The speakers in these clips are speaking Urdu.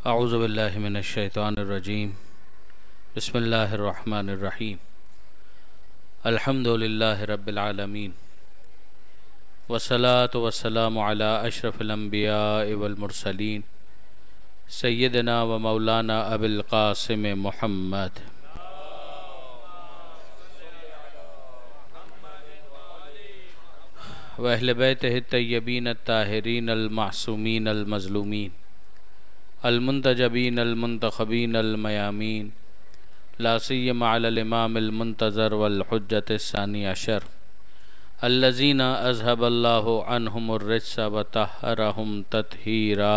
اعوذ باللہ من الشیطان الرجیم بسم اللہ الرحمن الرحیم الحمد للہ رب العالمین والصلاة والسلام علی اشرف الانبیاء والمرسلین سیدنا و مولانا ابی القاسم محمد و اہل بیتہ الطیبین الطاہرین المعصومین المظلومین المنتجبین المنتخبین المیامین لا سیما علی الامام المنتظر والحجۃ الثانی عشر الذین اذهب اللہ عنہم الرجس وطہرہم تطہیرا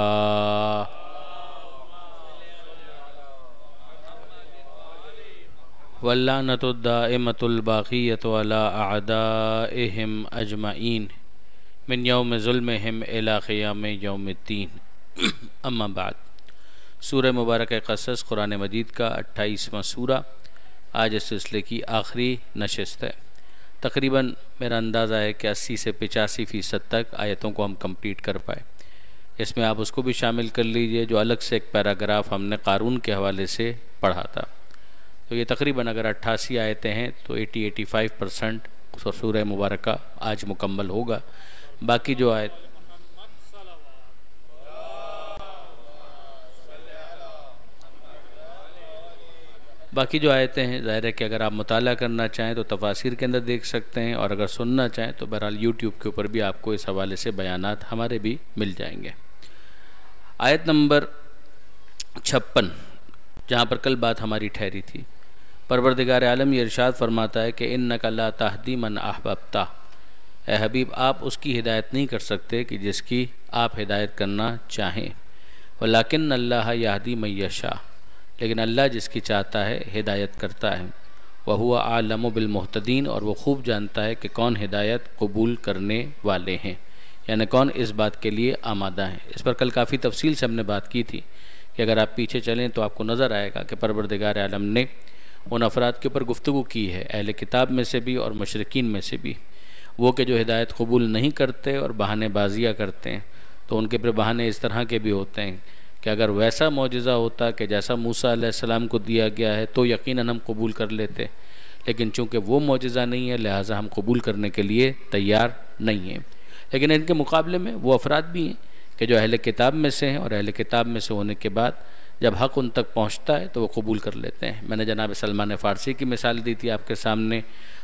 واللعنۃ الدائمۃ الباقیۃ علی اعدائہم اجمعین من یوم ظلمہم الی قیام یوم الدین اما بعد سورہ مبارکہ قصص قرآن مجید کا 28واں سورہ آج اس سلسلے کی آخری نشست ہے۔ تقریباً میرا اندازہ ہے کہ 80 سے 85% تک آیتوں کو ہم کمپلیٹ کر پائے۔ اس میں آپ اس کو بھی شامل کر لیجئے جو الگ سے ایک پیراگراف ہم نے قارون کے حوالے سے پڑھا تھا۔ تو یہ تقریباً اگر 88 آیتیں ہیں تو 80-85% سورہ مبارکہ آج مکمل ہوگا۔ باقی جو آیتیں ہیں ظاہر ہے کہ اگر آپ مطالعہ کرنا چاہیں تو تفاسیر کے اندر دیکھ سکتے ہیں، اور اگر سننا چاہیں تو بہرحال یوٹیوب کے اوپر بھی آپ کو اس حوالے سے بیانات ہمارے بھی مل جائیں گے۔ آیت نمبر 56 جہاں پر کل بات ہماری ٹھہری تھی، پروردگار عالم یہ ارشاد فرماتا ہے کہ انک لا تہدی من احببت، اے حبیب آپ اس کی ہدایت نہیں کر سکتے کہ جس کی آپ ہدایت کرنا چاہیں، ولکن اللہ یہدی من یشاء، لیکن اللہ جس کی چاہتا ہے ہدایت کرتا ہے، وَهُوَ أَعْلَمُ بِالْمُهْتَدِينَ، اور وہ خوب جانتا ہے کہ کون ہدایت قبول کرنے والے ہیں، یعنی کون اس بات کے لیے آمادہ ہیں۔ اس پر کل کافی تفصیل سے ہم نے بات کی تھی کہ اگر آپ پیچھے چلیں تو آپ کو نظر آئے گا کہ پروردگار عالم نے ان افراد کے اوپر گفتگو کی ہے، اہل کتاب میں سے بھی اور مشرکین میں سے بھی، وہ کہ جو ہدایت قبول نہیں کرتے اور بہانے بازیاں کرتے ہیں، تو ان کے پھر بہانے اس طرح کے بھی ہوتے ہیں کہ اگر ویسا معجزہ ہوتا کہ جیسا موسیٰ علیہ السلام کو دیا گیا ہے تو یقیناً ہم قبول کر لیتے، لیکن چونکہ وہ معجزہ نہیں ہے لہٰذا ہم قبول کرنے کے لیے تیار نہیں ہیں۔ لیکن ان کے مقابلے میں وہ افراد بھی ہیں کہ جو اہل کتاب میں سے ہیں، اور اہل کتاب میں سے ہونے کے بعد جب حق ان تک پہنچتا ہے تو وہ قبول کر لیتے ہیں۔ میں نے جناب سلمان فارسی کی مثال دی تھی آپ کے سامنے،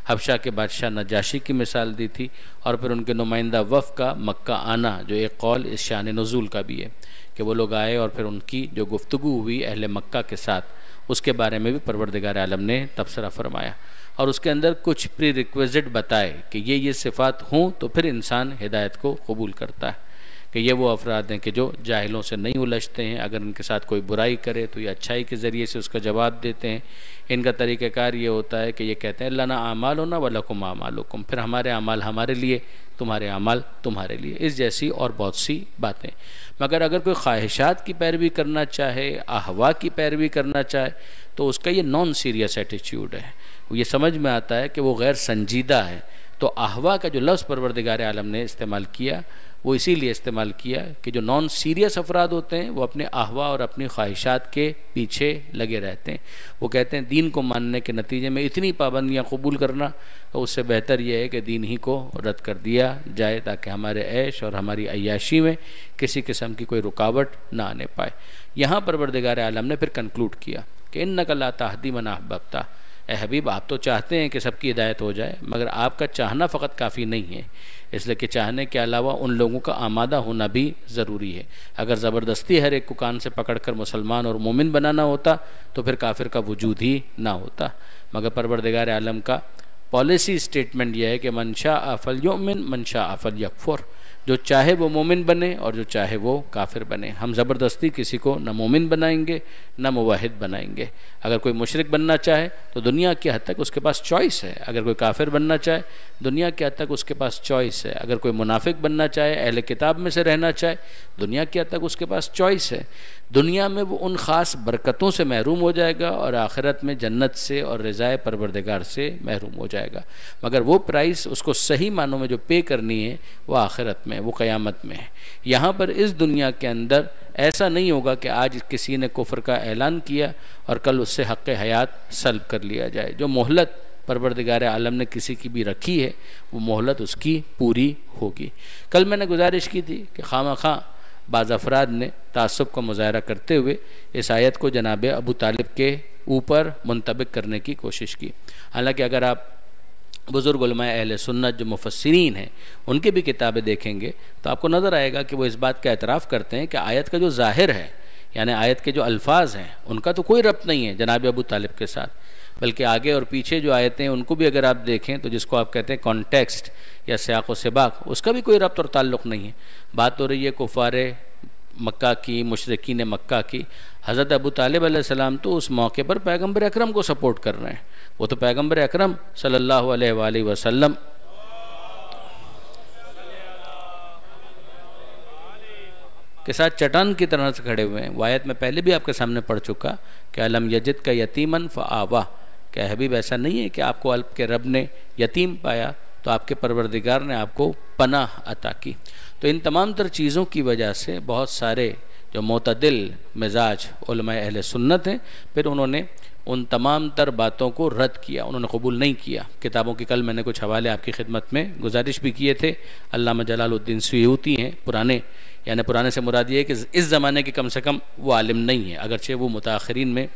حبشہ کے بادشاہ نجاشی کی مثال دی تھی، اور پھر ان کے نمائندہ وفد کا مکہ آنا، جو ایک قول اس شان نزول کا بھی ہے کہ وہ لوگ آئے اور پھر ان کی جو گفتگو ہوئی اہل مکہ کے ساتھ، اس کے بارے میں بھی پروردگار عالم نے تبصرہ فرمایا، اور اس کے اندر کچھ پری ریکویزٹ بتائے کہ یہ صفات ہوں تو پھر انسان ہدایت کو قبول کرتا ہے، کہ یہ وہ افراد ہیں کہ جو جاہلوں سے نہیں الجھتے ہیں، اگر ان کے ساتھ کوئی برائی کرے تو یہ اچھائی کے ذریعے سے اس کا جواب دیتے ہیں۔ ان کا طریقہ کار یہ ہوتا ہے کہ یہ کہتے ہیں لنا اعمالنا ولکم اعمالکم، پھر ہمارے اعمال ہمارے لیے، تمہارے اعمال تمہارے لیے، اس جیسی اور بہت سی باتیں۔ مگر اگر کوئی خواہشات کی پیروی کرنا چاہے، اہوا کی پیروی کرنا چاہے، تو اس کا یہ نان سیریس ایٹیچیوڈ ہے، یہ سمجھ میں آتا ہے کہ وہ غیر سنجیدہ ہے۔ تو اہوا کا جو لفظ پروردگار عالم نے استعمال کیا وہ اسی لیے استعمال کیا کہ جو نان سیریس افراد ہوتے ہیں وہ اپنے اہوا اور اپنی خواہشات کے پیچھے لگے رہتے ہیں۔ وہ کہتے ہیں دین کو ماننے کے نتیجے میں اتنی پابندیاں قبول کرنا، تو اس سے بہتر یہ ہے کہ دین ہی کو رد کر دیا جائے تاکہ ہمارے عیش اور ہماری عیاشی میں کسی قسم کی کوئی رکاوٹ نہ آنے پائے۔ یہاں پروردگار عالم نے پھر کنکلوڈ کیا کہ انک لا تہدی من احببت، اے حبیب آپ تو چاہتے ہیں کہ سب کی ہدایت ہو جائے، مگر آپ کا چاہنا فقط کافی نہیں ہے، اس لیے کہ چاہنے کے علاوہ ان لوگوں کا آمادہ ہونا بھی ضروری ہے۔ اگر زبردستی ہر ایک کو کان سے پکڑ کر مسلمان اور مومن بنانا ہوتا تو پھر کافر کا وجود ہی نہ ہوتا، مگر پروردگار عالم کا پالیسی سٹیٹمنٹ یہ ہے کہ من شاء فلیؤمن من شاء فلیکفر، جو چاہے وہ مومن بنے اور جو چاہے وہ کافر بنے۔ ہم زبردستی کسی کو نہ مومن بنائیں گے نہ موحد بنائیں گے۔ اگر کوئی مشرک بننا چاہے تو دنیا کی حد تک اس کے پاس چوائس ہے، اگر کوئی کافر بننا چاہے دنیا کی حد تک اس کے پاس چوائس ہے، اگر کوئی منافق بننا چاہے، اہل کتاب میں سے رہنا چاہے، دنیا کی حد تک اس کے پاس چوائس ہے۔ دنیا میں وہ ان خاص برکتوں سے محروم ہو جائے گا اور آخرت میں جنت سے اور رضائے پروردگار سے محروم ہو جائے گا، مگر وہ پرائس اس کو صحیح معنوں میں جو پے کرنی ہے وہ آخرت میں، وہ قیامت میں ہے۔ یہاں پر اس دنیا کے اندر ایسا نہیں ہوگا کہ آج کسی نے کفر کا اعلان کیا اور کل اس سے حق حیات سلب کر لیا جائے۔ جو مہلت پروردگار عالم نے کسی کی بھی رکھی ہے وہ مہلت اس کی پوری ہوگی۔ کل میں نے گزارش کی تھی کہ خواہ بعض افراد نے تعصب کا مظاہرہ کرتے ہوئے اس آیت کو جناب ابو طالب کے اوپر منطبق کرنے کی کوشش کی، حالانکہ اگر آپ بزرگ علماء اہل سنت جو مفسرین ہیں ان کی بھی کتابیں دیکھیں گے تو آپ کو نظر آئے گا کہ وہ اس بات کا اعتراف کرتے ہیں کہ آیت کا جو ظاہر ہے، یعنی آیت کے جو الفاظ ہیں ان کا تو کوئی ربط نہیں ہے جناب ابو طالب کے ساتھ، بلکہ آگے اور پیچھے جو آیتیں ہیں ان کو بھی اگر آپ دیکھیں تو جس کو آپ کہتے ہیں کانٹیکسٹ یا سیاق و سباق، اس کا بھی کوئی ربط اور تعلق نہیں ہے۔ بات ہو رہی ہے کفار مکہ کی، مشرکین مکہ کی۔ حضرت ابو طالب علیہ السلام تو اس موقع پر پیغمبر اکرم کو سپورٹ کر رہے ہیں، وہ تو پیغمبر اکرم صلی اللہ علیہ وآلہ وسلم کے ساتھ چٹان کی طرح سے کھڑے ہوئے ہیں۔ وہ آیت میں پہلے بھی آپ کے سامنے پڑھ چکا کہ الم یجد کا یتیمن فآوا، کہ حبیب ایسا نہیں ہے کہ آپ کو آپ کے رب نے یتیم پایا تو آپ کے پروردگار نے آپ کو پناہ عطا کی۔ تو ان تمام تر چیزوں کی وجہ سے بہت سارے جو معتدل مزاج علماء اہل سنت ہیں پھر انہوں نے ان تمام تر باتوں کو رد کیا، انہوں نے قبول نہیں کیا۔ کتابوں کی کل میں نے کچھ حوالے آپ کی خدمت میں گزارش بھی کیے تھے۔ علامہ جلال الدین سیوطی ہیں، پرانے، یعنی پرانے سے مراد یہ ہے کہ اس زمانے کے کم سے کم وہ عالم نہیں ہے، اگرچہ وہ متاخرین میں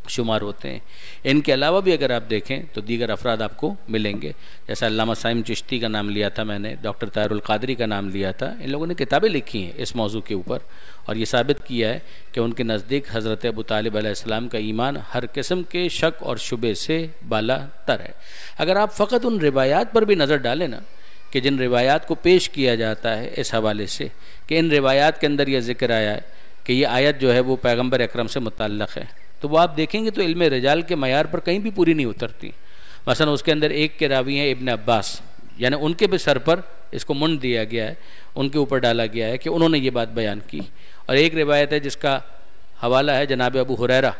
شمار ہوتے ہیں۔ ان کے علاوہ بھی اگر آپ دیکھیں تو دیگر افراد آپ کو ملیں گے، جیسا علامہ صائم چشتی کا نام لیا تھا میں نے، ڈاکٹر طاہر القادری کا نام لیا تھا۔ ان لوگوں نے کتابیں لکھی ہیں اس موضوع کے اوپر اور یہ ثابت کیا ہے کہ ان کے نزدیک حضرت ابو طالب علیہ السلام کا ایمان ہر قسم کے شک اور شبہ سے بالا تر ہے۔ اگر آپ فقط ان روایات پر بھی نظر ڈالیں نا کہ جن روایات کو پیش کیا جاتا ہے اس حوالے سے کہ ان روایات کے اندر یہ ذکر آیا ہے کہ یہ آیت جو ہے وہ پیغمبر اکرم سے متعلق ہے، تو وہ آپ دیکھیں گے تو علم رجال کے معیار پر کہیں بھی پوری نہیں اترتی۔ مثلا اس کے اندر ایک کے راوی ہیں ابن عباس، یعنی ان کے بھی سر پر اس کو منڈ دیا گیا ہے، ان کے اوپر ڈالا گیا ہے کہ انہوں نے یہ بات بیان کی۔ اور ایک روایت ہے جس کا حوالہ ہے جناب ابو ہریرہ،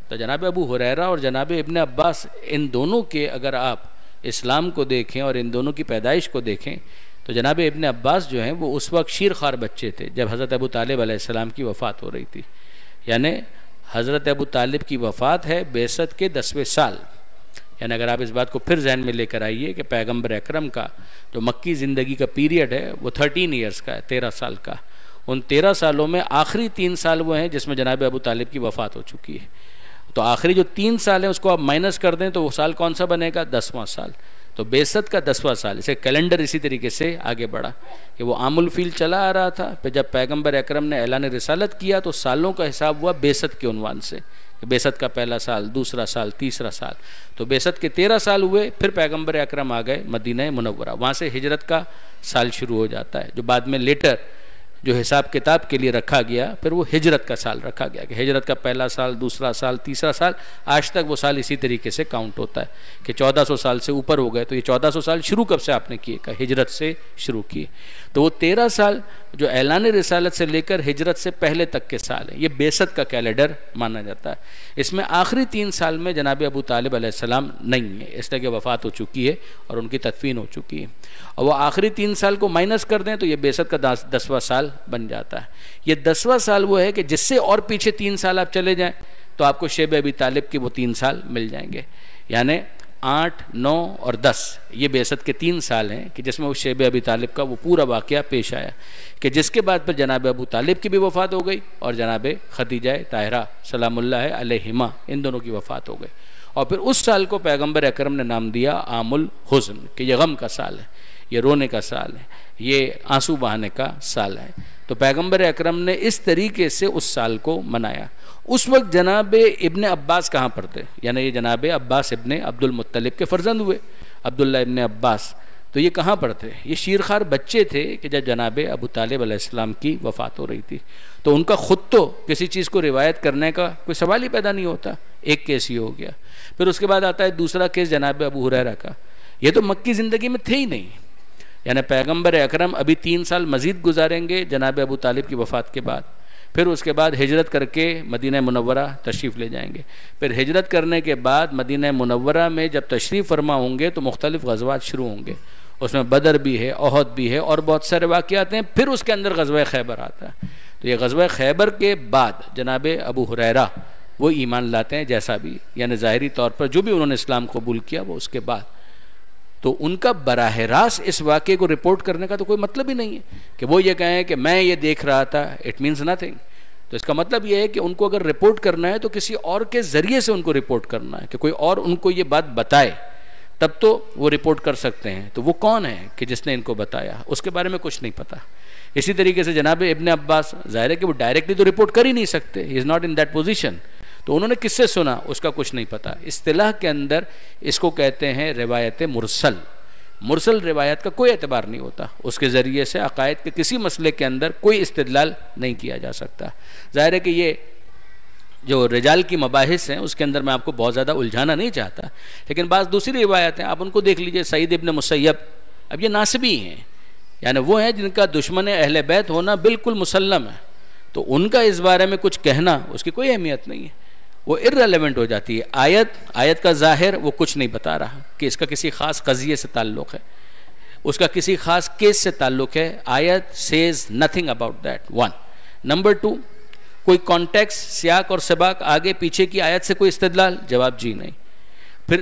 تو جناب ابو ہریرہ اور جناب ابن عباس ان دونوں کے اگر آپ اسلام کو دیکھیں اور ان دونوں کی پیدائش کو دیکھیں تو جناب ابن عباس جو ہیں وہ اس وقت شیرخوار بچے تھے جب حضرت ابو طالب علیہ السلام کی وفات ہو رہی تھی، یعنی حضرت ابو طالب کی وفات ہے بعثت کے 10ویں سال، یعنی اگر آپ اس بات کو پھر ذہن میں لے کر آئیے کہ پیغمبر اکرم کا جو مکی زندگی کا پیریڈ ہے وہ 13 ایئرز کا ہے، 13 سال کا۔ ان 13 سالوں میں آخری 3 سال وہ ہیں جس میں جناب ابو طالب کی وفات ہو چکی ہے، تو آخری جو 3 سال ہیں اس کو آپ مائنس کر دیں تو وہ سال کون سا بنے گا؟ 10واں سال۔ تو بعثت کا 10واں سال، اسے کیلنڈر اسی طریقے سے آگے بڑھا کہ وہ عام الفیل چلا آ رہا تھا، پھر جب پیغمبر اکرم نے اعلان رسالت کیا تو سالوں کا حساب ہوا بعثت کے عنوان سے، بعثت کا پہلا سال، دوسرا سال، تیسرا سال، تو بعثت کے 13 سال ہوئے، پھر پیغمبر اکرم آ گئے مدینہ منورہ، وہاں سے ہجرت کا سال شروع ہو جاتا ہے جو بعد میں لیٹر جو حساب کتاب کے لیے رکھا گیا پھر وہ ہجرت کا سال رکھا گیا کہ ہجرت کا پہلا سال، دوسرا سال، تیسرا سال، آج تک وہ سال اسی طریقے سے کاؤنٹ ہوتا ہے کہ 1400 سال سے اوپر ہو گئے، تو یہ 1400 سال شروع کب سے آپ نے کیے؟ کہ ہجرت سے شروع کیے، تو وہ 13 سال جو اعلان رسالت سے لے کر ہجرت سے پہلے تک کے سال ہیں، یہ بعثت کا کیلنڈر مانا جاتا ہے۔ اس میں آخری 3 سال میں جناب ابو طالب علیہ السلام نہیں ہے، اس لیے کہ وفات ہو چکی ہے اور ان کی تدفین ہو چکی ہے، اور وہ آخری 3 سال کو مائنس کر دیں تو یہ بعثت کا 10واں سال بن جاتا ہے۔ یہ 10واں سال وہ ہے کہ جس سے اور پیچھے 3 سال آپ چلے جائیں تو آپ کو شیب ابی طالب کے وہ 3 سال مل جائیں گے، یعنی 8، 9 اور 10 یہ بعثت کے 3 سال ہیں کہ جس میں وہ شیب ابی طالب کا وہ پورا واقعہ پیش آیا کہ جس کے بعد پھر جناب ابو طالب کی بھی وفات ہو گئی اور جناب خدیجہ طاہرہ سلام اللہ علیہما ان دونوں کی وفات ہو گئی، اور پھر اس سال کو پیغمبر اکرم نے نام دیا عام الحزن کہ یہ غم کا سال ہے، یہ رونے کا سال ہے، یہ آنسو بہانے کا سال ہے۔ تو پیغمبر اکرم نے اس طریقے سے اس سال کو منایا۔ اس وقت جناب ابن عباس کہاں پر تھے؟ یعنی یہ جناب عباس ابن عبد المطلب کے فرزند ہوئے، عبداللہ ابن عباس، تو یہ کہاں پر تھے؟ یہ شیرخوار بچے تھے کہ جب جناب ابو طالب علیہ السلام کی وفات ہو رہی تھی، تو ان کا خود تو کسی چیز کو روایت کرنے کا کوئی سوال ہی پیدا نہیں ہوتا، ایک کیس ہی ہو گیا۔ پھر اس کے بعد آتا ہے دوسرا کیس جناب ابو ہریرہ کا، یہ تو مکی زندگی میں تھے ہی نہیں، یعنی پیغمبر اکرم ابھی 3 سال مزید گزاریں گے جناب ابو طالب کی وفات کے بعد، پھر اس کے بعد ہجرت کر کے مدینہ منورہ تشریف لے جائیں گے، پھر ہجرت کرنے کے بعد مدینہ منورہ میں جب تشریف فرما ہوں گے تو مختلف غزوات شروع ہوں گے، اس میں بدر بھی ہے، احد بھی ہے اور بہت سارے واقعات ہیں، پھر اس کے اندر غزوہ خیبر آتا ہے۔ تو یہ غزوہ خیبر کے بعد جناب ابو ہریرہ وہ ایمان لاتے ہیں، جیسا بھی یعنی ظاہری طور پر جو بھی انہوں نے اسلام قبول کیا وہ اس کے بعد، تو ان کا براہ راست اس واقعے کو رپورٹ کرنے کا تو کوئی مطلب ہی نہیں ہے کہ وہ یہ کہیں کہ میں یہ دیکھ رہا تھا، اٹ مینس نتھنگ. تو اس کا مطلب یہ ہے کہ ان کو اگر رپورٹ کرنا ہے تو کسی اور کے ذریعے سے ان کو رپورٹ کرنا ہے، کہ کوئی اور ان کو یہ بات بتائے تب تو وہ رپورٹ کر سکتے ہیں. تو وہ کون ہے کہ جس نے ان کو بتایا؟ اس کے بارے میں کچھ نہیں پتا. اسی طریقے سے جناب ابن عباس، ظاہر ہے کہ وہ ڈائریکٹلی تو رپورٹ کر ہی نہیں سکتے، he is not in that position, تو انہوں نے کس سے سنا اس کا کچھ نہیں پتا. اصطلاح کے اندر اس کو کہتے ہیں روایت مرسل. مرسل روایت کا کوئی اعتبار نہیں ہوتا، اس کے ذریعے سے عقائد کے کسی مسئلے کے اندر کوئی استدلال نہیں کیا جا سکتا. ظاہر ہے کہ یہ جو رجال کی مباحث ہیں اس کے اندر میں آپ کو بہت زیادہ الجھانا نہیں چاہتا، لیکن بعض دوسری روایت ہیں آپ ان کو دیکھ لیجئے. سعید ابن مسیب، اب یہ ناسبی ہیں، یعنی وہ ہیں جن کا دشمن اہل بیت ہونا بالکل مسلم ہے، تو ان کا اس بارے میں کچھ کہنا اس کی کوئی اہمیت نہیں ہے، وہ irrelevant ہو جاتی ہے. آیت کا ظاہر وہ کچھ نہیں بتا رہا کہ اس کا کسی خاص قضیے سے تعلق ہے، اس کا کسی خاص کیس سے تعلق ہے. آیت says nothing about that. 1. Number 2، کوئی کانٹیکس، سیاق اور سباق، آگے پیچھے کی آیت سے کوئی استدلال؟ جواب جی نہیں. پھر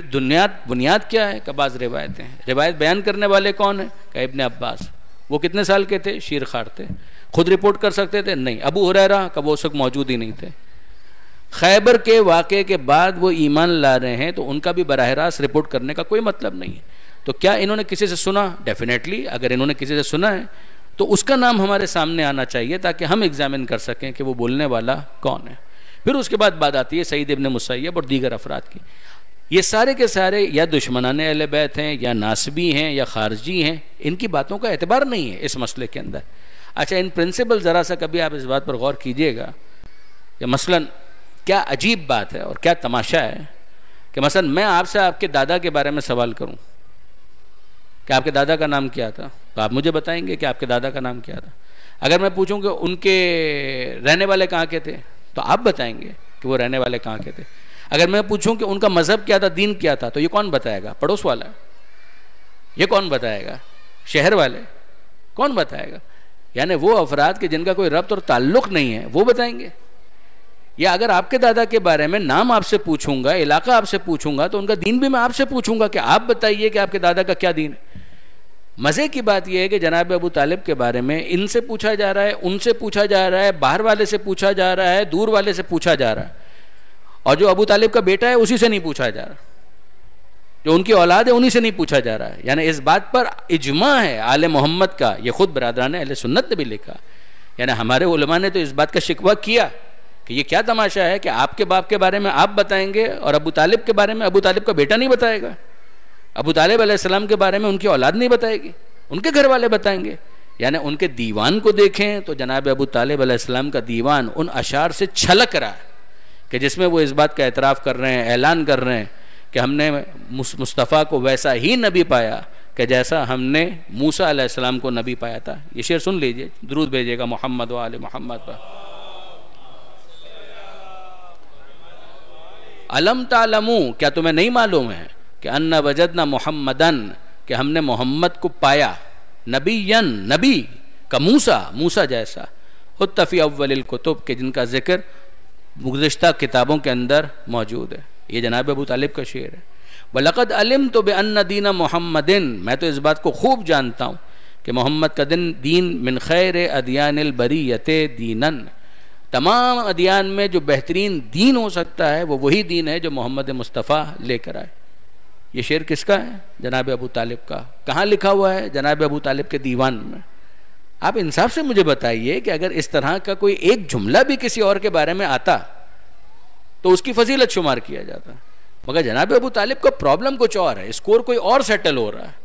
بنیاد کیا ہے؟ کہ بعض روایتیں ہیں. روایت بیان کرنے والے کون ہیں؟ کہ ابن عباس. وہ کتنے سال کے تھے؟ شیر خار تھے. خود رپورٹ کر سکتے تھے؟ نہیں. ابو ہریرہ کا وہ اس وقت موجود ہی نہیں تھے. خیبر کے واقعے کے بعد وہ ایمان لا رہے ہیں تو ان کا بھی براہ راست رپورٹ کرنے کا کوئی مطلب نہیں ہے. تو کیا انہوں نے کسی سے سنا؟ ڈیفینیٹلی اگر انہوں نے کسی سے سنا ہے تو اس کا نام ہمارے سامنے آنا چاہیے تاکہ ہم ایگزامن کر سکیں کہ وہ بولنے والا کون ہے. پھر اس کے بعد بات آتی ہے سعید ابن مسیب اور دیگر افراد کی. یہ سارے کے سارے یا دشمنان اہل بیت ہیں یا ناسبی ہیں یا خارجی ہیں، ان کی باتوں کا اعتبار نہیں ہے اس مسئلے کے اندر. اچھا، ان پرنسپل ذرا سا کبھی آپ اس بات پر غور کیجئے گا کہ مثلاً کیا عجیب بات ہے اور کیا تماشا ہے کہ مثلا میں آپ سے آپ کے دادا کے بارے میں سوال کروں کہ آپ کے دادا کا نام کیا تھا، تو آپ مجھے بتائیں گے کہ آپ کے دادا کا نام کیا تھا. اگر میں پوچھوں کہ ان کے رہنے والے کہاں کے تھے تو آپ بتائیں گے کہ وہ رہنے والے کہاں کے تھے. اگر میں پوچھوں کہ ان کا مذہب کیا تھا، دین کیا تھا، تو یہ کون بتائے گا؟ پڑوس والا. یہ کون بتائے گا؟ شہر والے. کون بتائے گا؟ یعنی وہ افراد کہ جن کا کوئی ربط اور تعلق نہیں ہے وہ بتائیں گے. یا اگر آپ کے دادا کے بارے میں نام آپ سے پوچھوں گا، علاقہ آپ سے پوچھوں گا، تو ان کا دین بھی میں آپ سے پوچھوں گا کہ آپ بتائیے کہ آپ کے دادا کا کیا دین ہے. مزے کی بات یہ ہے کہ جناب ابو طالب کے بارے میں ان سے پوچھا جا رہا ہے، ان سے پوچھا جا رہا ہے، باہر والے سے پوچھا جا رہا ہے، دور والے سے پوچھا جا رہا ہے، اور جو ابو طالب کا بیٹا ہے اسی سے نہیں پوچھا جا رہا، جو ان کی اولاد ہے انہی سے نہیں پوچھا جا رہا ہے. یعنی اس بات پر اجماع ہے آل محمد کا. یہ خود برادران اہل سنت نے بھی لکھا، یعنی ہمارے علماء نے تو اس بات کا شکوہ کیا کہ یہ کیا تماشا ہے کہ آپ کے باپ کے بارے میں آپ بتائیں گے اور ابو طالب کے بارے میں ابو طالب کا بیٹا نہیں بتائے گا، ابو طالب علیہ السلام کے بارے میں ان کی اولاد نہیں بتائے گی، ان کے گھر والے بتائیں گے. یعنی ان کے دیوان کو دیکھیں تو جناب ابو طالب علیہ السلام کا دیوان ان اشعار سے چھلک رہا ہے کہ جس میں وہ اس بات کا اعتراف کر رہے ہیں، اعلان کر رہے ہیں کہ ہم نے مصطفیٰ کو ویسا ہی نبی پایا کہ جیسا ہم نے موسیٰ علیہ السلام کو نبی پایا تھا. یہ شعر سن لیجئے، درود بھیجیے گا محمد و آل محمد پر. علم تعلموا، کیا تمہیں نہیں معلوم ہے کہ ان وجدنا محمدن، کہ ہم نے محمد کو پایا، نبیًا، نبی کا موسیٰ جیسا، خط فی اول الکتب، کہ جن کا ذکر گزشتہ کتابوں کے اندر موجود ہے. یہ جناب ابو طالب کا شعر ہے. وَلَقَدْ عَلِمْتُ بِأَنَّ دِينَ مُحَمَّدٍ، میں تو اس بات کو خوب جانتا ہوں کہ محمد کا دین من خیر ادیان البریت دیناً، تمام ادیان میں جو بہترین دین ہو سکتا ہے وہ وہی دین ہے جو محمد مصطفیٰ لے کر آئے. یہ شعر کس کا ہے؟ جناب ابو طالب کا. کہاں لکھا ہوا ہے؟ جناب ابو طالب کے دیوان میں. آپ انصاف سے مجھے بتائیے کہ اگر اس طرح کا کوئی ایک جملہ بھی کسی اور کے بارے میں آتا تو اس کی فضیلت شمار کیا جاتا، مگر جناب ابو طالب کا پرابلم کچھ اور ہے، اسکور کوئی اور سیٹل ہو رہا ہے،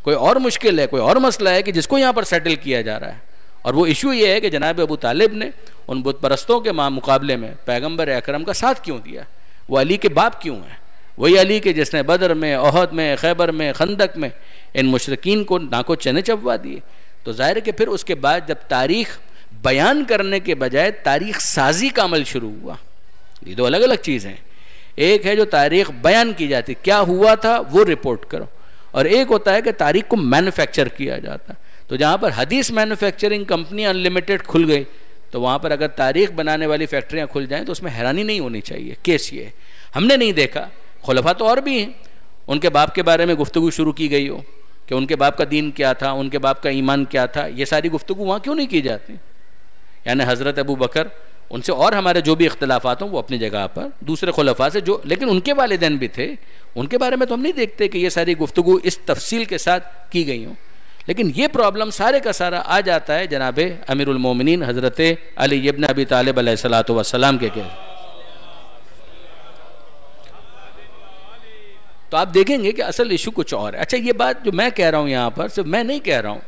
کوئی اور مشکل ہے، کوئی اور مسئلہ ہے کہ جس کو یہاں پر سیٹل کیا جا رہا ہے. اور وہ ایشو یہ ہے کہ جناب ابو طالب نے ان بت پرستوں کے مقابلے میں پیغمبر اکرم کا ساتھ کیوں دیا؟ وہ علی کے باپ کیوں ہیں؟ وہی علی کے جس نے بدر میں، احد میں، خیبر میں، خندق میں ان مشرکین کو ناکو چنے چبوا دیے. تو ظاہر ہے کہ پھر اس کے بعد جب تاریخ بیان کرنے کے بجائے تاریخ سازی کا عمل شروع ہوا. یہ دو الگ الگ چیزیں ہیں. ایک ہے جو تاریخ بیان کی جاتی، کیا ہوا تھا وہ رپورٹ کرو، اور ایک ہوتا ہے کہ تاریخ کو مینوفیکچر کیا جاتا. تو جہاں پر حدیث مینوفیکچرنگ کمپنی انلمیٹڈ کھل گئی تو وہاں پر اگر تاریخ بنانے والی فیکٹریاں کھل جائیں تو اس میں حیرانی نہیں ہونی چاہیے. کیس یہ ہم نے نہیں دیکھا, خلفاء تو اور بھی ہیں, ان کے باپ کے بارے میں گفتگو شروع کی گئی ہو کہ ان کے باپ کا دین کیا تھا, ان کے باپ کا ایمان کیا تھا, یہ ساری گفتگو وہاں کیوں نہیں کی جاتی؟ یعنی حضرت ابو بکر, ان سے اور ہمارے جو بھی اختلافات ہوں وہ اپنی جگہ پر, دوسرے خلفاء سے جو, لیکن ان کے والدین بھی تھے, ان کے بارے میں تو ہم نہیں دیکھتے کہ یہ ساری گفتگو اس تفصیل کے ساتھ کی گئی ہوں. لیکن یہ پرابلم سارے کا سارا آ جاتا ہے جناب امیر المومنین حضرت علی ابن ابی طالب علیہ الصلوۃ والسلام کے. تو آپ دیکھیں گے کہ اصل ایشو کچھ اور ہے. اچھا, یہ بات جو میں کہہ رہا ہوں یہاں پر صرف میں نہیں کہہ رہا ہوں,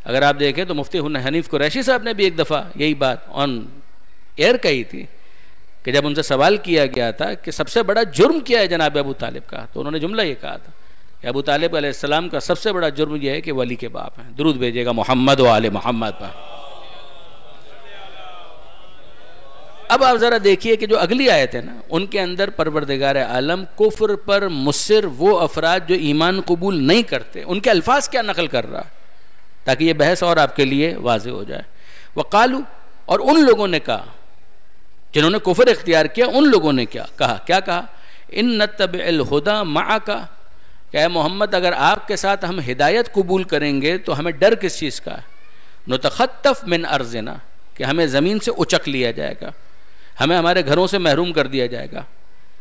اگر آپ دیکھیں تو مفتی حنیف قریشی صاحب نے بھی ایک دفعہ یہی بات آن ایئر کہی تھی کہ جب ان سے سوال کیا گیا تھا کہ سب سے بڑا جرم کیا ہے جناب ابو طالب کا, تو انہوں نے جملہ یہ کہا تھا کہ ابو طالب علیہ السلام کا سب سے بڑا جرم یہ ہے کہ ولی کے باپ ہیں. درود بھیجیے گا محمد و آل محمد پر. اب آپ ذرا دیکھیے کہ جو اگلی آیت ہے نا, ان کے اندر پروردگار عالم کفر پر مصر وہ افراد جو ایمان قبول نہیں کرتے, ان کے الفاظ کیا نقل کر رہا, تاکہ یہ بحث اور آپ کے لیے واضح ہو جائے. وقالو, اور ان لوگوں نے کہا جنہوں نے کفر اختیار کیا, ان لوگوں نے کیا کہا, ان نتبع الہدی معک, کہ اے محمد اگر آپ کے ساتھ ہم ہدایت قبول کریں گے تو ہمیں ڈر کس چیز کا ہے؟ نتخطف من ارضنا, کہ ہمیں زمین سے اچک لیا جائے گا, ہمیں ہمارے گھروں سے محروم کر دیا جائے گا.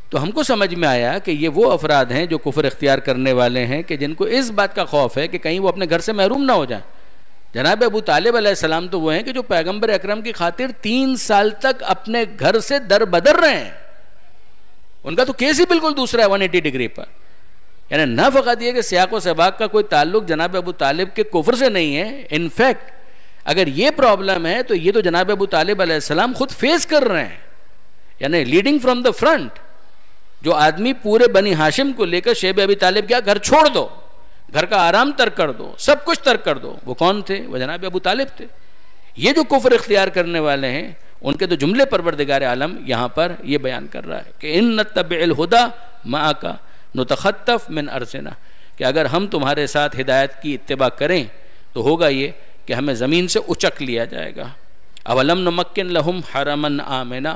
تو ہم کو سمجھ میں آیا کہ یہ وہ افراد ہیں جو کفر اختیار کرنے والے ہیں کہ جن کو اس بات کا خوف ہے کہ کہیں وہ اپنے گھر سے محروم نہ ہو جائیں. جناب ابو طالب علیہ السلام تو وہ ہیں کہ جو پیغمبر اکرم کی خاطر 3 سال تک اپنے گھر سے در بدر رہے ہیں. ان کا تو کیس ہی بالکل دوسرا ہے 180 ڈگری پر. یعنی نہ فقط یہ کہ سیاق و سباق کا کوئی تعلق جناب ابو طالب کے کفر سے نہیں ہے, انفیکٹ اگر یہ پرابلم ہے تو یہ تو جناب ابو طالب علیہ السلام خود فیس کر رہے ہیں. یعنی لیڈنگ فرام دا فرنٹ, جو آدمی پورے بنی ہاشم کو لے کر شیب ابی طالب کیا گھر چھوڑ دو, گھر کا آرام ترک کر دو, سب کچھ ترک کر دو, وہ کون تھے؟ وہ جناب ابو طالب تھے. یہ جو کفر اختیار کرنے والے ہیں ان کے تو جملے پروردگار عالم یہاں پر یہ بیان کر رہا ہے کہ ان نتبع الہدی معک نتخطف من ارضنا, کہ اگر ہم تمہارے ساتھ ہدایت کی اتباع کریں تو ہوگا یہ کہ ہمیں زمین سے اچک لیا جائے گا. اولم نمکن لہم حرما آمنا,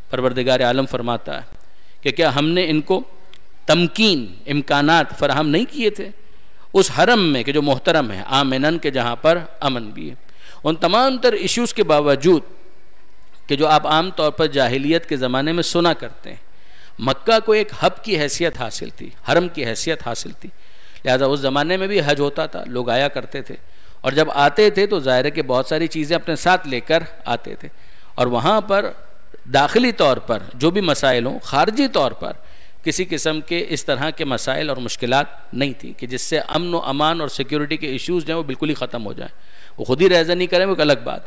پروردگار عالم فرماتا ہے کہ کیا ہم نے ان کو تمکین, امکانات فراہم نہیں کیے تھے اس حرم میں کہ جو محترم ہے, آمنن کے جہاں پر امن بھی ہے. ان تمام تر ایشوز کے باوجود کہ جو آپ عام طور پر جاہلیت کے زمانے میں سنا کرتے ہیں, مکہ کو ایک ہب کی حیثیت حاصل تھی, حرم کی حیثیت حاصل تھی, لہذا اس زمانے میں بھی حج ہوتا تھا, لوگ آیا کرتے تھے, اور جب آتے تھے تو ظاہر ہے کہ بہت ساری چیزیں اپنے ساتھ لے کر آتے تھے, اور وہاں پر داخلی طور پر جو بھی مسائل ہوں, خارجی طور پر کسی قسم کے اس طرح کے مسائل اور مشکلات نہیں تھی کہ جس سے امن و امان اور سیکیورٹی کے ایشوز جو ہیں وہ بالکل ہی ختم ہو جائیں. وہ خود ہی رہزن نہیں کریں وہ ایک الگ بات,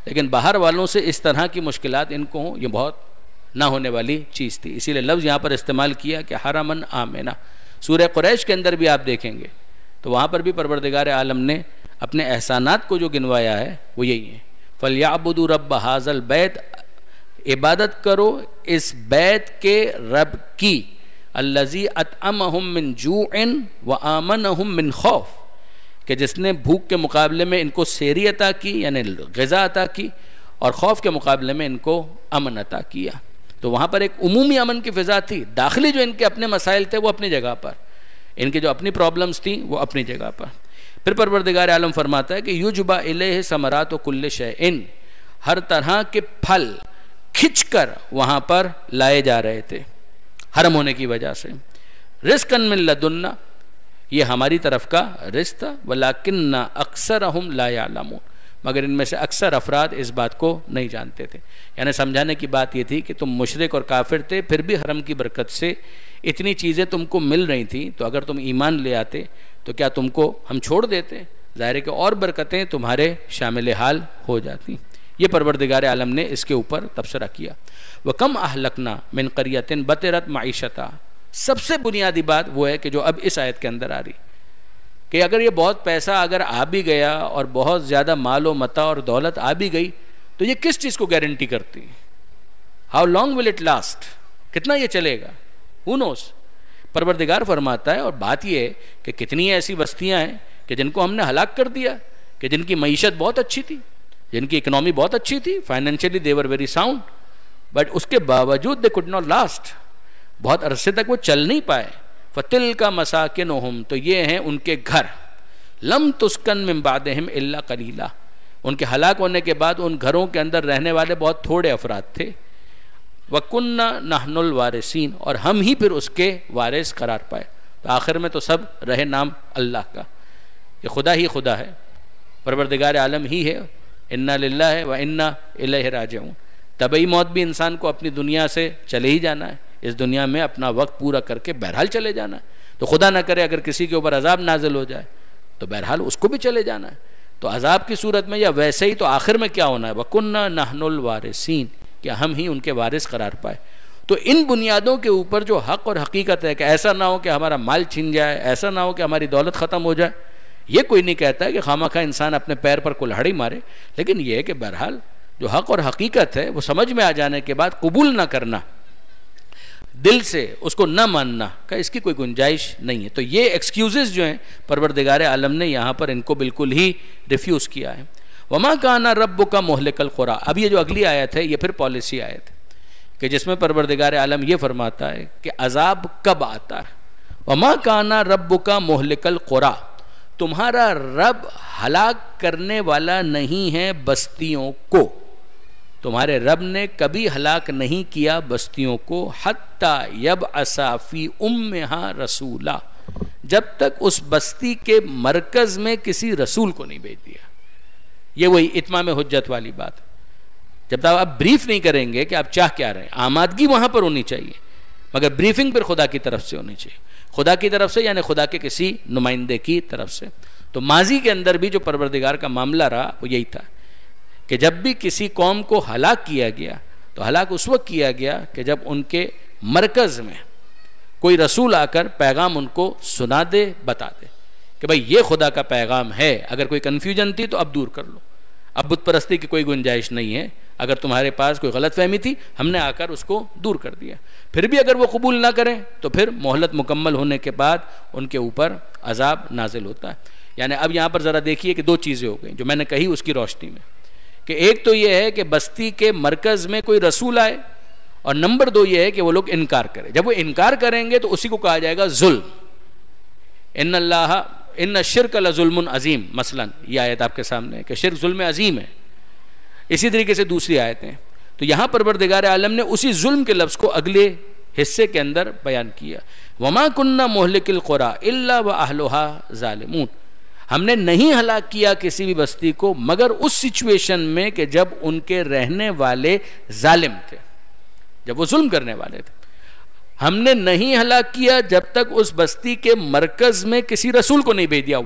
لیکن باہر والوں سے اس طرح کی مشکلات ان کو ہوں یہ بہت نہ ہونے والی چیز تھی. اسی لیے لفظ یہاں پر استعمال کیا کہ حرمن آمنا. سورہ قریش کے اندر بھی آپ دیکھیں گے تو وہاں پر بھی پروردگار عالم نے اپنے احسانات کو جو گنوایا ہے وہ یہی ہے, فَلْيَعْبُدُوا رَبَّ هَذَا الْبَيْتِ, عبادت کرو اس بیت کے رب کی, الَّذِي أَطْعَمَهُم مِّن جُوعٍ وَآمَنَهُم مِّن خَوْفٍ, کہ جس نے بھوک کے مقابلے میں ان کو سیری عطا کی یعنی غذا عطا کی, اور خوف کے مقابلے میں ان کو امن عطا کیا. تو وہاں پر ایک عمومی امن کی فضا تھی. داخلی جو ان کے اپنے مسائل تھے وہ اپنی جگہ پر, ان کے جو اپنی پرابلمز تھیں وہ اپنی جگہ پر. پھر پروردگار عالم فرماتا ہے کہ یجبا الیہ ثمرات کل شیء, ہر طرح کے پھل کھچ کر وہاں پر لائے جا رہے تھے حرم ہونے کی وجہ سے. رزقا من لدنا, یہ ہماری طرف کا رزق تھا, ولکن اکثرہم لا یعلمون, مگر ان میں سے اکثر افراد اس بات کو نہیں جانتے تھے. یعنی سمجھانے کی بات یہ تھی کہ تم مشرک اور کافر تھے, پھر بھی حرم کی برکت سے اتنی چیزیں تم کو مل رہی تھیں, تو اگر تم ایمان لے آتے تو کیا تم کو ہم چھوڑ دیتے؟ ظاہر ہے کہ اور برکتیں تمہارے شامل حال ہو جاتی. یہ پروردگار عالم نے اس کے اوپر تبصرہ کیا. وَكَمْ أَهْلَكْنَا مِنْ قَرْيَةٍ بَطِرَتْ مَعِيشَتَهَا, سب سے بنیادی بات وہ ہے کہ جو اب اس آیت کے اندر آ رہی کہ اگر یہ بہت پیسہ اگر آ بھی گیا اور بہت زیادہ مال و متاع اور دولت آ بھی گئی تو یہ کس چیز کو گارنٹی کرتی؟ How long will it last, کتنا یہ چلے گا, ہو نوز. پروردگار فرماتا ہے, اور بات یہ ہے کہ کتنی ایسی بستیاں ہیں کہ جن کو ہم نے ہلاک کر دیا, کہ جن کی معیشت بہت اچھی تھی, جن کی اکنامی بہت اچھی تھی, financially they were very sound, but اس کے باوجود they could not last, بہت عرصے تک وہ چل نہیں پائے. فَتِلْكَ مَسَاكِنُهُمْ, تو یہ ہیں ان کے گھر, لَمْ تُسْكَنْ مِنْ بَعْدِهِمْ إِلَّا قَلِيلًا, ان کے ہلاک ہونے کے بعد ان گھروں کے اندر رہنے والے بہت تھوڑے افراد تھے. وَكُنَّا نَحْنُ الْوَارِثِينَ, اور ہم ہی پھر اس کے وارث قرار پائے. تو آخر میں تو سب رہے نام اللہ کا, کہ خدا ہی خدا ہے, پروردگار عالم ہی ہے. اِنَّا لِلَّهِ وَإِنَّا إِلَيْهِ رَاجِعُونَ. طبعی موت بھی انسان کو اپنی دنیا سے چلے ہی جانا ہے, اس دنیا میں اپنا وقت پورا کر کے بہرحال چلے جانا ہے. تو خدا نہ کرے اگر کسی کے اوپر عذاب نازل ہو جائے تو بہرحال اس کو بھی چلے جانا ہے. تو عذاب کی صورت میں یا ویسے ہی تو آخر میں کیا ہونا ہے, وَكُنَّا نَحْنُ الْوَارِثِينَ, کہ ہم ہی ان کے وارث قرار پائے. تو ان بنیادوں کے اوپر جو حق اور حقیقت ہے کہ ایسا نہ ہو کہ ہمارا مال چھن جائے, ایسا نہ ہو کہ ہماری دولت ختم ہو جائے, یہ کوئی نہیں کہتا ہے کہ خواہ انسان اپنے پیر پر کلہڑی مارے, لیکن یہ ہے کہ بہرحال جو حق اور حقیقت ہے وہ سمجھ میں آ جانے کے بعد قبول نہ کرنا, دل سے اس کو نہ ماننا, کہ اس کی کوئی گنجائش نہیں ہے. تو یہ ایکسکیوزز جو ہیں پروردگار عالم نے یہاں پر ان کو بالکل ہی ریفیوز کیا ہے. وَمَا كَانَ رَبُّكَ مُهْلِكَ الْقُرَىٰ, اب یہ جو اگلی آیت ہے یہ پھر پالیسی آیت ہے کہ جس میں پروردگار عالم یہ فرماتا ہے کہ عذاب کب آتا ہے. وَمَا كَانَ رَبُّكَ مُهْلِكَ الْقُرَىٰ, تمہارا رب ہلاک کرنے والا نہیں ہے بستیوں کو, تمہارے رب نے کبھی ہلاک نہیں کیا بستیوں کو, حتی یبعث فی امہا رسولا, جب تک اس بستی کے مرکز میں کسی رسول کو نہیں بھیج دیا. یہ وہی اتمام حجت والی بات, جب تک آپ بریف نہیں کریں گے کہ آپ چاہ کیا رہے ہیں, آمادگی وہاں پر ہونی چاہیے, مگر بریفنگ پھر خدا کی طرف سے ہونی چاہیے, خدا کی طرف سے یعنی خدا کے کسی نمائندے کی طرف سے. تو ماضی کے اندر بھی جو پروردگار کا معاملہ رہا وہ یہی تھا کہ جب بھی کسی قوم کو ہلاک کیا گیا تو ہلاک اس وقت کیا گیا کہ جب ان کے مرکز میں کوئی رسول آ کر پیغام ان کو سنا دے, بتا دے کہ بھائی یہ خدا کا پیغام ہے, اگر کوئی کنفیوژن تھی تو اب دور کر لو, اب بت پرستی کی کوئی گنجائش نہیں ہے, اگر تمہارے پاس کوئی غلط فہمی تھی ہم نے آ کر اس کو دور کر دیا. پھر بھی اگر وہ قبول نہ کریں تو پھر مہلت مکمل ہونے کے بعد ان کے اوپر عذاب نازل ہوتا ہے. یعنی اب یہاں پر ذرا دیکھیے کہ دو چیزیں ہو گئیں جو میں نے کہی اس کی روشنی میں, کہ ایک تو یہ ہے کہ بستی کے مرکز میں کوئی رسول آئے, اور نمبر دو یہ ہے کہ وہ لوگ انکار کریں. جب وہ انکار کریں گے تو اسی کو کہا جائے گا ظلم. ان الشرک لظلم عظیم, مثلا یہ آیت آپ کے سامنے ہے کہ شرک ظلم عظیم ہے. اسی طریقے سے دوسری آیتیں, تو یہاں پروردگار عالم نے اسی ظلم کے لفظ کو اگلے حصے کے اندر بیان کیا. وما کننا مہلک القریٰ الا واہلھا ظالمون, ہم نے نہیں ہلاک کیا کسی بھی بستی کو مگر اس سچویشن میں کہ جب ان کے رہنے والے ظالم تھے, جب وہ ظلم کرنے والے تھے. ہم نے نہیں ہلاک کیا جب تک اس بستی کے مرکز میں کسی رسول کو نہیں بھیج دیا.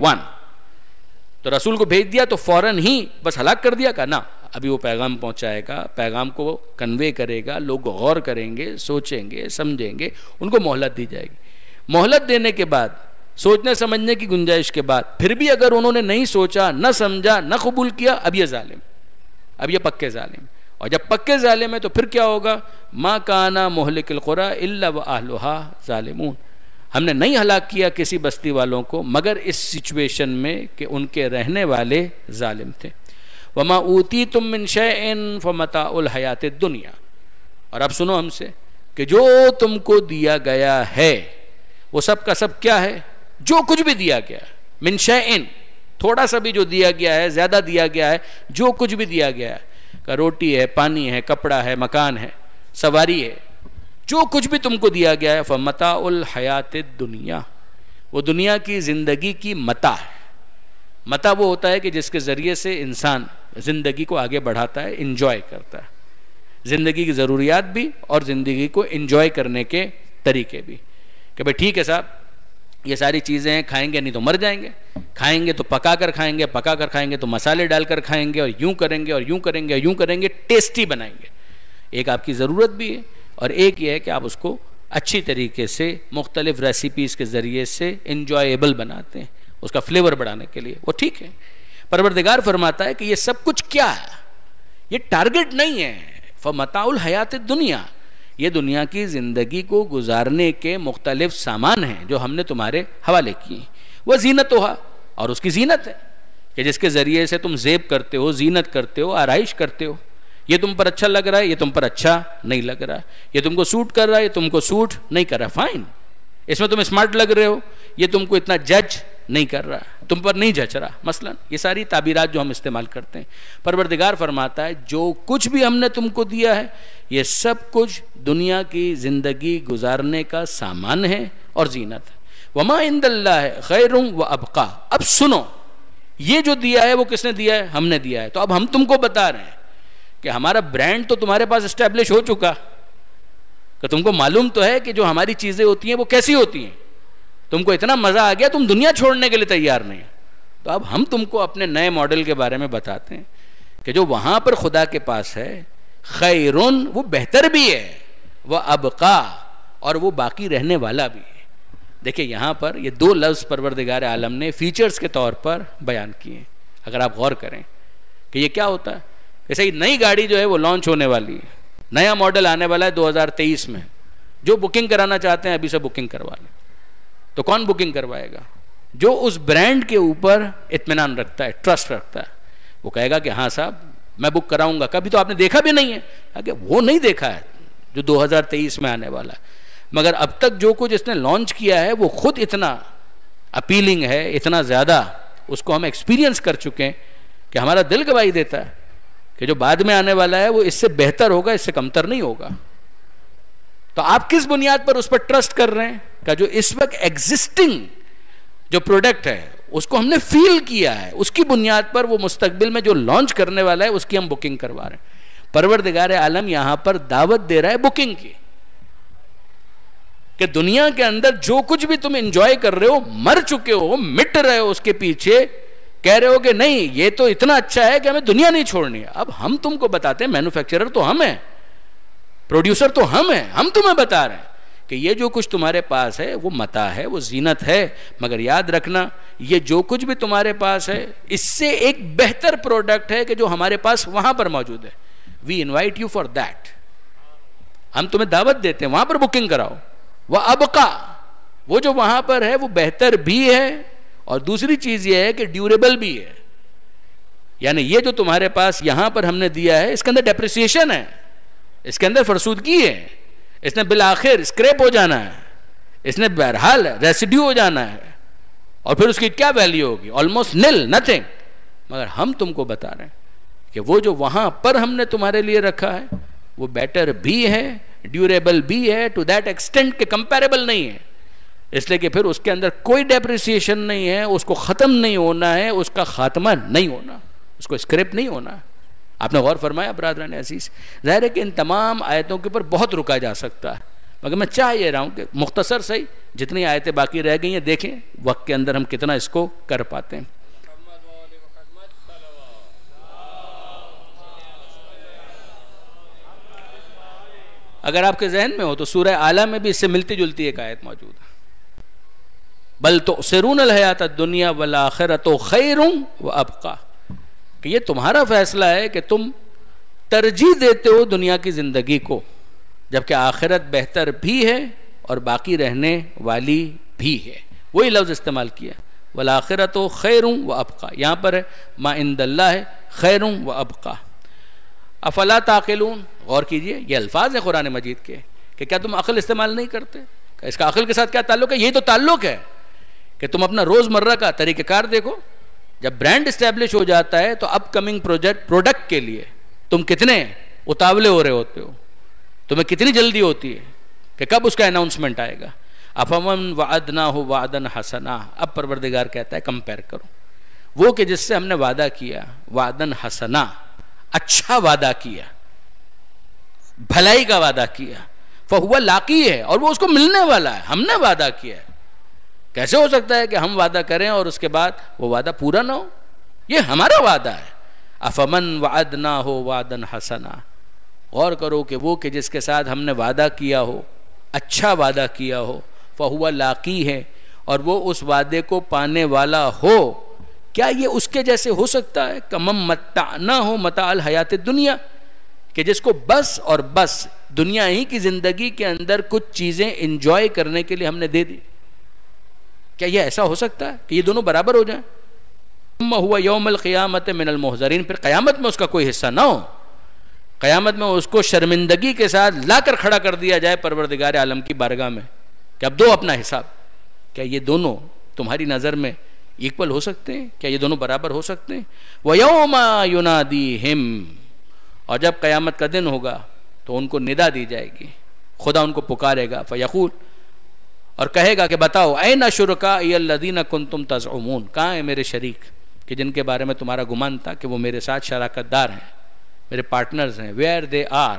تو رسول کو بھیج دیا تو فوراً ہی بس ہلاک کر دیا کا نا, ابھی وہ پیغام پہنچائے گا, پیغام کو کنوے کرے گا, لوگ غور کریں گے, سوچیں گے, سمجھیں گے, ان کو مہلت دی جائے گی. مہلت دینے کے بعد, سوچنے سمجھنے کی گنجائش کے بعد, پھر بھی اگر انہوں نے نہیں سوچا, نہ سمجھا, نہ قبول کیا, اب یہ ظالم, اب یہ پکے ظالم. اور جب پکے ظالم ہے تو پھر کیا ہوگا, ما کانا مہلک القریٰ الا واہلھا ظالمون, ہم نے نہیں ہلاک کیا کسی بستی والوں کو مگر اس سچویشن میں کہ ان کے رہنے والے ظالم تھے. وما اوتیتم من شیء فمتاع الحیات الدنیا, اور اب سنو ہم سے کہ جو تم کو دیا گیا ہے وہ سب کا سب کیا ہے, جو کچھ بھی دیا گیا ہے, من شیء, تھوڑا سا بھی جو دیا گیا ہے, زیادہ دیا گیا ہے, جو کچھ بھی دیا گیا ہے, کہ روٹی ہے, پانی ہے, کپڑا ہے, مکان ہے, سواری ہے, جو کچھ بھی تم کو دیا گیا ہے, فمتاع الحیات الدنیا, وہ دنیا کی زندگی کی متاع ہے. متاع وہ ہوتا ہے کہ جس کے ذریعے سے انسان زندگی کو آگے بڑھاتا ہے, انجوائے کرتا ہے, زندگی کی ضروریات بھی اور زندگی کو انجوائے کرنے کے طریقے بھی, کہ بھئی ٹھیک ہے صاحب یہ ساری چیزیں ہیں, کھائیں گے نہیں تو مر جائیں گے, کھائیں گے تو پکا کر کھائیں گے, پکا کر کھائیں گے تو مسالے ڈال کر کھائیں گے, اور یوں کریں گے اور یوں کریں گے اور یوں کریں گے, ٹیسٹی بنائیں گے. ایک آپ کی ضرورت بھی ہے, اور ایک یہ ہے کہ آپ اس کو اچھی طریقے سے مختلف ریسیپیز کے ذریعے سے انجوائیبل بناتے ہیں, اس کا فلیور بڑھانے کے لیے, وہ ٹھیک ہے. پروردگار فرماتا ہے کہ یہ سب کچھ کیا ہے, یہ ٹارگٹ نہیں ہے. فمتاع الحیات الدنیا, یہ دنیا کی زندگی کو گزارنے کے مختلف سامان ہیں جو ہم نے تمہارے حوالے کیے. وہ زینتھا, اور اس کی زینت ہے, کہ جس کے ذریعے سے تم زیب کرتے ہو، زینت کرتے ہو، آرائش کرتے ہو. یہ تم پر اچھا لگ رہا ہے، یہ تم پر اچھا نہیں لگ رہا ہے، یہ تم کو سوٹ کر رہا ہے، یہ تم کو سوٹ نہیں کر رہا. فائن، اس میں تم اسمارٹ لگ رہے ہو، یہ تم کو اتنا جج نہیں کر رہا، تم پر نہیں جچ رہا. مثلا یہ ساری تعبیرات جو ہم استعمال کرتے ہیں. پروردگار فرماتا ہے جو کچھ بھی ہم نے تم کو دیا ہے یہ سب کچھ دنیا کی زندگی گزارنے کا سامان ہے اور زینت ہے. وما عند اللہ خیر و ابقا. اب سنو، یہ جو دیا ہے وہ کس نے دیا ہے؟ ہم نے دیا ہے. تو اب ہم تم کو بتا رہے ہیں کہ ہمارا برانڈ تو تمہارے پاس اسٹیبلش ہو چکا، کہ تم کو معلوم تو ہے کہ جو ہماری چیزیں ہوتی ہیں وہ کیسی ہوتی ہیں. تم کو اتنا مزہ آ گیا تم دنیا چھوڑنے کے لیے تیار نہیں. تو اب ہم تم کو اپنے نئے ماڈل کے بارے میں بتاتے ہیں کہ جو وہاں پر خدا کے پاس ہے خیرون، وہ بہتر بھی ہے، وہ ابقا، اور وہ باقی رہنے والا بھی ہے. دیکھیں یہاں پر یہ دو لفظ پروردگار عالم نے فیچرز کے طور پر بیان کیے ہیں. اگر آپ غور کریں کہ یہ کیا ہوتا ہے، جیسے نئی گاڑی جو ہے وہ لانچ ہونے والی ہے، نیا ماڈل آنے والا ہے 2023 میں. جو بکنگ کرانا چاہتے ہیں ابھی سے بکنگ کروا لیں. تو کون بکنگ کروائے گا؟ جو اس برانڈ کے اوپر اطمینان رکھتا ہے، ٹرسٹ رکھتا ہے. وہ کہے گا کہ ہاں صاحب میں بک کراؤں گا. کبھی تو آپ نے دیکھا بھی نہیں ہے کہ وہ نہیں دیکھا ہے جو 2023 میں آنے والا ہے، مگر اب تک جو کچھ اس نے لانچ کیا ہے وہ خود اتنا اپیلنگ ہے، اتنا زیادہ اس کو ہم ایکسپیرینس کر چکے ہیں کہ ہمارا دل گواہی دیتا ہے کہ جو بعد میں آنے والا ہے وہ اس سے بہتر ہوگا، اس سے کمتر نہیں ہوگا. تو آپ کس بنیاد پر اس پر ٹرسٹ کر رہے ہیں کہ جو اس وقت ایگزسٹنگ جو پروڈکٹ ہے اس کو ہم نے فیل کیا ہے، اس کی بنیاد پر وہ مستقبل میں جو لانچ کرنے والا ہے اس کی ہم بکنگ کروا رہے ہیں. پروردگار عالم یہاں پر دعوت دے رہا ہے بکنگ کی، کہ دنیا کے اندر جو کچھ بھی تم انجوائے کر رہے ہو، مر چکے ہو، مٹ رہے ہو اس کے پیچھے، کہہ رہے ہو کہ نہیں یہ تو اتنا اچھا ہے کہ ہمیں دنیا نہیں چھوڑنی ہے. اب ہم تم کو بتاتے ہیں، مینوفیکچرر تو ہم ہیں، پروڈیوسر تو ہم ہیں، ہم تمہیں بتا رہے ہیں کہ یہ جو کچھ تمہارے پاس ہے وہ متاع ہے، وہ زینت ہے، مگر یاد رکھنا یہ جو کچھ بھی تمہارے پاس ہے اس سے ایک بہتر پروڈکٹ ہے کہ جو ہمارے پاس وہاں پر موجود ہے. We invite you for that. ہم تمہیں دعوت دیتے ہیں وہاں پر بکنگ کراؤ. وہ ابقا، وہ جو وہاں پر ہے وہ بہتر بھی ہے، اور دوسری چیز یہ ہے کہ ڈیوریبل بھی ہے. یعنی یہ جو تمہارے پاس یہاں پر ہم نے دیا ہے اس کے اندر ڈیپریسیشن ہے، اس کے اندر فرسودگی ہے، اس نے بالآخر اسکریپ ہو جانا ہے، اس نے بہرحال ریسیڈیو ہو جانا ہے، اور پھر اس کی کیا ویلیو ہوگی؟ آلموسٹ نل، نتھنگ. مگر ہم تم کو بتا رہے ہیں کہ وہ جو وہاں پر ہم نے تمہارے لیے رکھا ہے وہ بیٹر بھی ہے، ڈیوریبل بھی ہے، ٹو دیٹ ایکسٹینٹ کہ کمپیریبل نہیں ہے. اس لیے کہ پھر اس کے اندر کوئی ڈیپریسیشن نہیں ہے، اس کو ختم نہیں ہونا ہے، اس کا خاتمہ نہیں ہونا، اس کو اسکریپ نہیں ہونا. آپ نے غور فرمایا برادران عزیز؟ ظاہر ہے کہ ان تمام آیتوں کے اوپر بہت رکا جا سکتا ہے، مگر میں چاہ یہ رہا ہوں کہ مختصر صحیح جتنی آیتیں باقی رہ گئی ہیں دیکھیں وقت کے اندر ہم کتنا اس کو کر پاتے ہیں. اگر آپ کے ذہن میں ہو تو سورہ اعلیٰ میں بھی اس سے ملتی جلتی ایک آیت موجود ہے. بل تؤثرون الحیات الدنیا والآخرۃ خیر وابقیٰ، کہ یہ تمہارا فیصلہ ہے کہ تم ترجیح دیتے ہو دنیا کی زندگی کو، جبکہ آخرت بہتر بھی ہے اور باقی رہنے والی بھی ہے. وہی لفظ استعمال کیا، والآخرۃ خیر وابقیٰ. یہاں پر ہے ما عند اللہ خیر وابقیٰ. افلا تعقلون، غور کیجئے، یہ الفاظ ہیں قرآن مجید کے کہ کیا تم عقل استعمال نہیں کرتے؟ اس کا عقل کے ساتھ کیا تعلق ہے؟ یہی تو تعلق ہے کہ تم اپنا روز مرہ کا طریقہ کار دیکھو. جب برانڈ اسٹیبلش ہو جاتا ہے تو اپ کمنگ پروڈکٹ کے لیے تم کتنے اتاولے ہو رہے ہوتے ہو، تمہیں کتنی جلدی ہوتی ہے کہ کب اس کا اناؤنسمنٹ آئے گا. افمن وعدناہ وعدا حسنا، اب پروردگار کہتا ہے کمپیئر کرو وہ کہ جس سے ہم نے وعدہ کیا، وعدا حسنا، اچھا وعدہ کیا، بھلائی کا وعدہ کیا، فہو لاقی ہے، اور وہ اس کو ملنے والا ہے. ہم نے وعدہ کیا ہے، کیسے ہو سکتا ہے کہ ہم وعدہ کریں اور اس کے بعد وہ وعدہ پورا نہ ہو؟ یہ ہمارا وعدہ ہے. افمن وعدناہ وعدا حسنا، غور کرو کہ وہ کہ جس کے ساتھ ہم نے وعدہ کیا ہو، اچھا وعدہ کیا ہو، فہو لاقی ہے، اور وہ اس وعدے کو پانے والا ہو. کیا یہ اس کے جیسے ہو سکتا ہے؟ کمم متعنا ہو متاع الحیات الدنیا، کہ جس کو بس اور بس دنیا ہی کی زندگی کے اندر کچھ چیزیں انجوائے کرنے کے لیے ہم نے دے دی. کیا یہ ایسا ہو سکتا ہے کہ یہ دونوں برابر ہو جائیں؟ ثم هو یوم القیامت من المحضرین، پھر قیامت میں اس کا کوئی حصہ نہ ہو، قیامت میں اس کو شرمندگی کے ساتھ لا کر کھڑا کر دیا جائے پروردگار عالم کی بارگاہ میں کہ اب دو اپنا حساب. کیا یہ دونوں تمہاری نظر میں ایکول ہو سکتے ہیں؟ کیا یہ دونوں برابر ہو سکتے ہیں؟ وَيَوْمَ يُنَادِيهِمْ، اور جب قیامت کا دن ہوگا تو ان کو ندا دی جائے گی، خدا ان کو پکارے گا. فَيَقُولُ، اور کہے گا کہ بتاؤ اَيْنَ شُرَكَائِيَ الَّذِينَ كُنْتُمْ تَزْعُمُونَ، کہاں ہیں میرے شریک کہ جن کے بارے میں تمہارا گمان تھا کہ وہ میرے ساتھ شراکت دار ہیں، میرے پارٹنرز ہیں. ویئر دے آر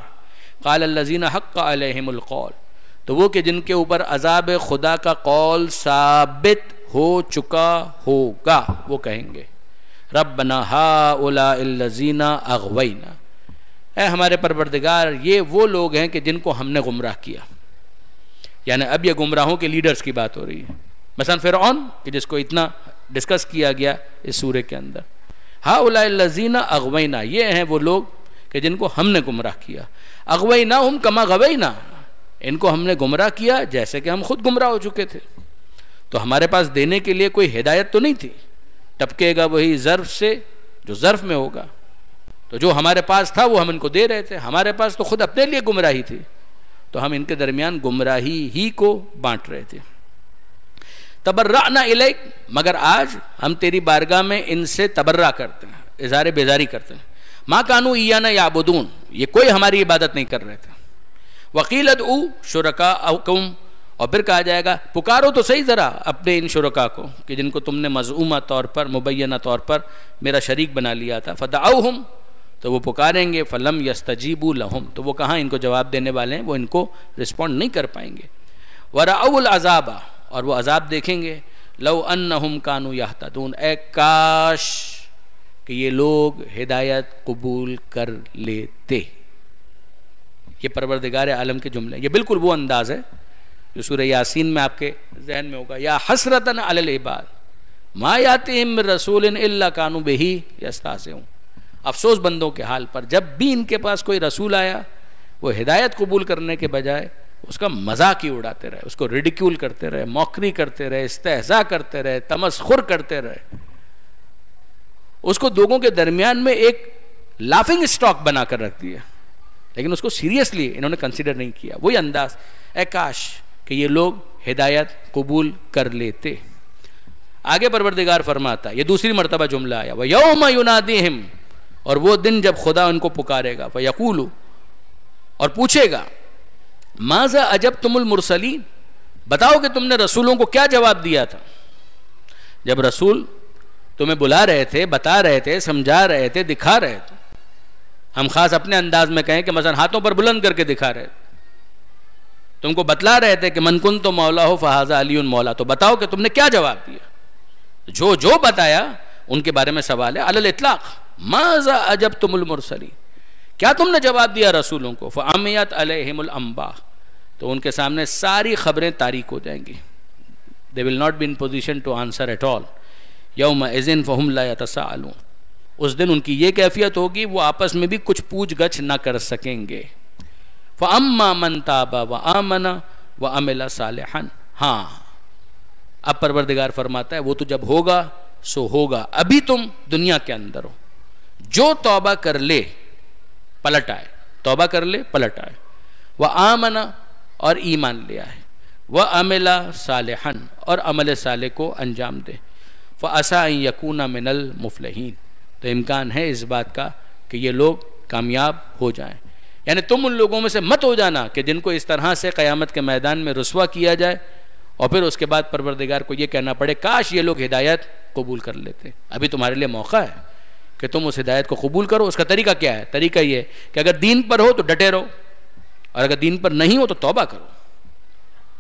قال الذین حق علیہم القول، تو وہ کہ جن کے اوپر عذاب خدا کا قول ثابت ہو چکا ہوگا، وہ کہیں گے ربنا ہؤلاء الذین اغوینا، اے ہمارے پروردگار یہ وہ لوگ ہیں کہ جن کو ہم نے گمراہ کیا. یعنی اب یہ گمراہوں کے لیڈرز کی بات ہو رہی ہے، مثلا فرعون کہ جس کو اتنا ڈسکس کیا گیا اس سورے کے اندر. ہؤلاء الذین اغوینا، یہ ہیں وہ لوگ کہ جن کو ہم نے گمراہ کیا. اغویناہم کما غوینا، ان کو ہم نے گمراہ کیا جیسے کہ ہم خود گمراہ ہو چکے تھے. تو ہمارے پاس دینے کے لیے کوئی ہدایت تو نہیں تھی، ٹپکے گا وہی ظرف سے جو ظرف میں ہوگا. تو جو ہمارے پاس تھا وہ ہم ان کو دے رہے تھے، ہمارے پاس تو خود اپنے لیے گمراہی تھی، تو ہم ان کے درمیان گمراہی ہی کو بانٹ رہے تھے. تبرأنا الیک، مگر آج ہم تیری بارگاہ میں ان سے تبرہ کرتے ہیں، اظہار بیزاری کرتے ہیں. ما کانوا ایانا یعبدون، یہ کوئی ہماری عبادت نہیں کر رہے تھے. وقیل ادعوا شرکاءکم، اور پھر کہا جائے گا پکارو تو صحیح ذرا اپنے ان شرکاء کو کہ جن کو تم نے مزعومہ طور پر، مبینہ طور پر میرا شریک بنا لیا تھا. فدعوہم، تو وہ پکاریں گے. فلم یستجیبوا لہم، تو وہ کہاں ان کو جواب دینے والے ہیں، وہ ان کو رسپونڈ نہیں کر پائیں گے. ورأوا العذاب، اور وہ عذاب دیکھیں گے. لو انہم کانوا یہتدون، اے کاش کہ یہ لوگ ہدایت قبول کر لیتے. یہ پروردگار عالم کے جملے، یہ بالکل وہ انداز ہے جو سورہ یاسین میں آپ کے ذہن میں ہوگا. یا حسرتاً علی العباد ما یاتیہم من رسول الا کانوا بہ یستہزئون، افسوس بندوں کے حال پر جب بھی ان کے پاس کوئی رسول آیا وہ ہدایت قبول کرنے کے بجائے اس کا مذاق ہی اڑاتے رہے، اس کو ریڈیکیول کرتے رہے، موکری کرتے رہے، استہزاء کرتے رہے، تمسخر کرتے رہے. اس کو لوگوں کے درمیان میں ایک لافنگ اسٹاک بنا کر رکھ دیا، لیکن اس کو سیریسلی انہوں نے کنسیڈر نہیں کیا. وہی انداز، اے کاش کہ یہ لوگ ہدایت قبول کر لیتے. آگے پروردگار فرماتا، یہ دوسری مرتبہ جملہ آیا، وَيَوْمَ يُنَادِيهِمْ، اور وہ دن جب خدا ان کو پکارے گا. فَيَقُولُ، اور پوچھے گا ماذا اجبتم المرسلین، بتاؤ کہ تم نے رسولوں کو کیا جواب دیا تھا. جب رسول تمہیں بلا رہے تھے، بتا رہے تھے، سمجھا رہے تھے، دکھا رہے تھے، ہم خاص اپنے انداز میں کہیں کہ مثلا ہاتھوں پر بلند کر کے دکھا رہے تھے، تم کو بتلا رہے تھے کہ من کنت مولاہ فہذا علی مولا، تو بتاؤ کہ تم نے کیا جواب دیا. جو بتایا ان کے بارے میں سوال ہے علی الاطلاق. ماذا اجبتم المرسلین، کیا تم نے جواب دیا رسولوں کو. فعمیت علیہم الانباء، تو ان کے سامنے ساری خبریں تاریک ہو جائیں گی. they will not be in position to answer at all. یومئذ فہم لا یتساءلون، اس دن ان کی یہ کیفیت ہوگی وہ آپس میں بھی کچھ پوچھ گچھ نہ کر سکیں گے. فاما من تاب وآمن وعمل صالحا، ہاں اب پروردگار فرماتا ہے وہ تو جب ہوگا سو ہوگا، ابھی تم دنیا کے اندر ہو. جو توبہ کر لے پلٹ آئے، توبہ کر لے پلٹ آئے. وآمن، اور ایمان لے آئے. وعمل صالحا، اور عمل صالح کو انجام دے. فعسیٰ ان یکون من المفلحین، تو امکان ہے اس بات کا کہ یہ لوگ کامیاب ہو جائیں. یعنی تم ان لوگوں میں سے مت ہو جانا کہ جن کو اس طرح سے قیامت کے میدان میں رسوا کیا جائے اور پھر اس کے بعد پروردگار کو یہ کہنا پڑے کاش یہ لوگ ہدایت قبول کر لیتے. ابھی تمہارے لیے موقع ہے کہ تم اس ہدایت کو قبول کرو. اس کا طریقہ کیا ہے؟ طریقہ یہ ہے کہ اگر دین پر ہو تو ڈٹے رہو، اور اگر دین پر نہیں ہو تو توبہ کرو،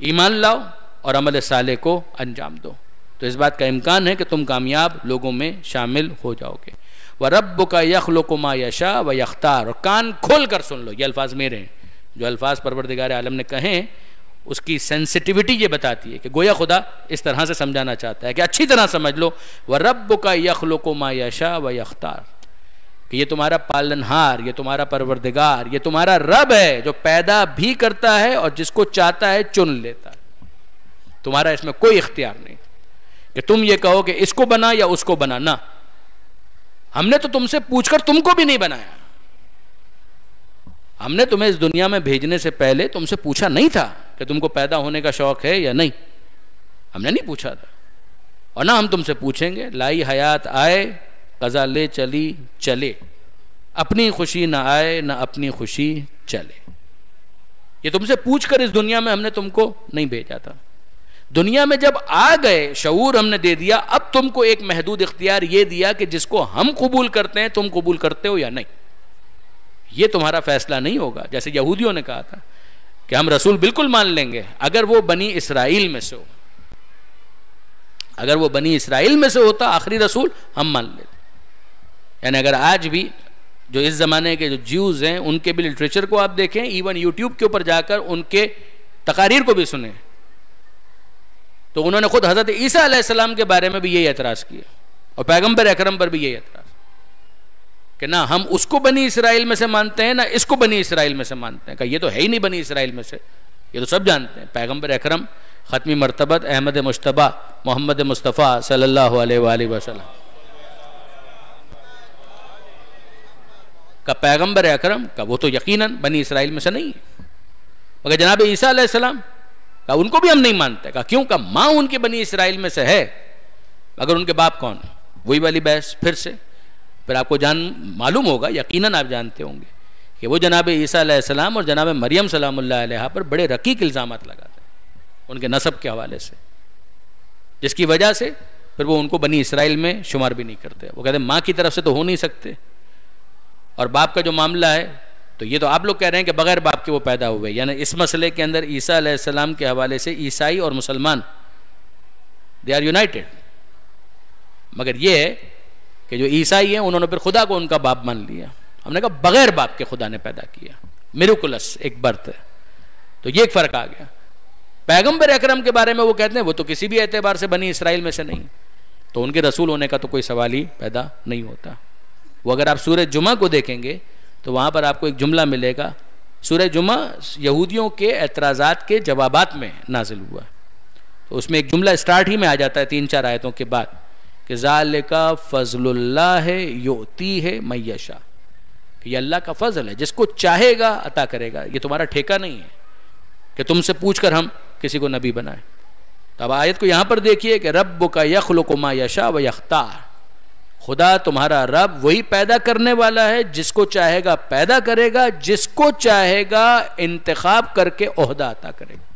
ایمان لاؤ اور عمل صالح کو انجام دو. تو اس بات کا امکان ہے کہ تم کامیاب لوگوں میں شامل ہو جاؤ گے. وَرَبُّكَ يَخْلُقُ مَا يَشَاءُ وَيَخْتَارُ، اور کان کھول کر سن لو، یہ الفاظ میرے ہیں. جو الفاظ پروردگار عالم نے کہیں اس کی سینسٹیوٹی یہ بتاتی ہے کہ گویا خدا اس طرح سے سمجھانا چاہتا ہے کہ اچھی طرح سمجھ لو. وَرَبُّكَ يَخْلُقُ مَا يَشَاءُ وَيَخْتَارُ، کہ یہ تمہارا پالنہار، یہ تمہارا پروردگار، یہ تمہارا رب ہے جو پیدا بھی کرتا ہے اور جس کو چاہتا ہے چن لیتا ہے. تمہارا اس میں کوئی اختیار نہیں کہ تم یہ کہو کہ اس کو بنا یا اس کو بنا، نہ، ہم نے تو تم سے پوچھ کر تم کو بھی نہیں بنایا. ہم نے تمہیں اس دنیا میں بھیجنے سے پہلے تم سے پوچھا نہیں تھا کہ تم کو پیدا ہونے کا شوق ہے یا نہیں. ہم نے نہیں پوچھا تھا، اور نہ ہم تم سے پوچھیں گے. لائی حیات آئے قضا لے چلی چلے، اپنی خوشی نہ آئے نہ اپنی خوشی چلے. یہ تم سے پوچھ کر اس دنیا میں ہم نے تم کو نہیں بھیجا تھا. دنیا میں جب آ گئے شعور ہم نے دے دیا. اب تم کو ایک محدود اختیار یہ دیا کہ جس کو ہم قبول کرتے ہیں تم قبول کرتے ہو یا نہیں. یہ تمہارا فیصلہ نہیں ہوگا. جیسے یہودیوں نے کہا تھا کہ ہم رسول بالکل مان لیں گے اگر وہ بنی اسرائیل میں سے ہو. اگر وہ بنی اسرائیل میں سے ہوتا آخری رسول ہم مان لیتے. یعنی اگر آج بھی جو اس زمانے کے جو جیوز ہیں ان کے بھی لٹریچر کو آپ دیکھیں، ایون یوٹیوب کے اوپر جا کر ان کے تقاریر کو بھی سنیں، تو انہوں نے خود حضرت عیسیٰ علیہ السلام کے بارے میں بھی یہی اعتراض کیا، اور پیغمبر اکرم پر بھی یہی اعتراض کہ نہ ہم اس کو بنی اسرائیل میں سے مانتے ہیں نہ اس کو بنی اسرائیل میں سے مانتے ہیں. کہ یہ تو ہے ہی نہیں بنی اسرائیل میں سے، یہ تو سب جانتے ہیں. پیغمبر اکرم ختمی مرتبت احمد مجتبی محمد مصطفیٰ صلی اللہ علیہ وآلہ وسلم کا پیغمبر اکرم کا وہ تو یقیناً بنی اسرائیل میں سے نہیں ہے. مگر جناب عیسیٰ علیہ السلام کا ان کو بھی ہم نہیں مانتے. کہا کیوں؟ کہ ماں ان کی بنی اسرائیل میں سے ہے مگر ان کے باپ کون؟ وہی والی بحث پھر آپ کو معلوم ہوگا، یقیناً آپ جانتے ہوں گے کہ وہ جناب عیسیٰ علیہ السلام اور جناب مریم سلام اللہ علیہ پر بڑے رقیق الزامات لگاتے ہیں ان کے نسب کے حوالے سے، جس کی وجہ سے پھر وہ ان کو بنی اسرائیل میں شمار بھی نہیں کرتے. وہ کہتے ہیں ماں کی طرف سے تو ہو نہیں سکتے، اور باپ کا جو معاملہ ہے تو یہ تو آپ لوگ کہہ رہے ہیں کہ بغیر باپ کے وہ پیدا ہوئے. یعنی اس مسئلے کے اندر عیسیٰ علیہ السلام کے حوالے سے عیسائی اور مسلمان دے آر یونائٹڈ. مگر یہ ہے کہ جو عیسائی ہیں انہوں نے پھر خدا کو ان کا باپ مان لیا. ہم نے کہا بغیر باپ کے خدا نے پیدا کیا، میروکلس ایک برت ہے. تو یہ ایک فرق آ گیا. پیغمبر اکرم کے بارے میں وہ کہتے ہیں وہ تو کسی بھی اعتبار سے بنی اسرائیل میں سے نہیں، تو ان کے رسول ہونے کا تو کوئی سوال ہی پیدا نہیں ہوتا. وہ اگر آپ سورہ جمعہ کو دیکھیں گے تو وہاں پر آپ کو ایک جملہ ملے گا. سورہ جمعہ یہودیوں کے اعتراضات کے جوابات میں نازل ہوا، تو اس میں ایک جملہ سٹارٹ ہی میں آ جاتا ہے 3-4 آیتوں کے بعد کہ ذالک فضل اللہ یؤتیہ من یشاء، کہ یہ اللہ کا فضل ہے، جس کو چاہے گا عطا کرے گا. یہ تمہارا ٹھیکہ نہیں ہے کہ تم سے پوچھ کر ہم کسی کو نبی بنائیں. تو اب آیت کو یہاں پر دیکھیے کہ ربک یخلق ما یشاء و یختار. خدا تمہارا رب وہی پیدا کرنے والا ہے، جس کو چاہے گا پیدا کرے گا، جس کو چاہے گا انتخاب کر کے عہدہ عطا کرے گا،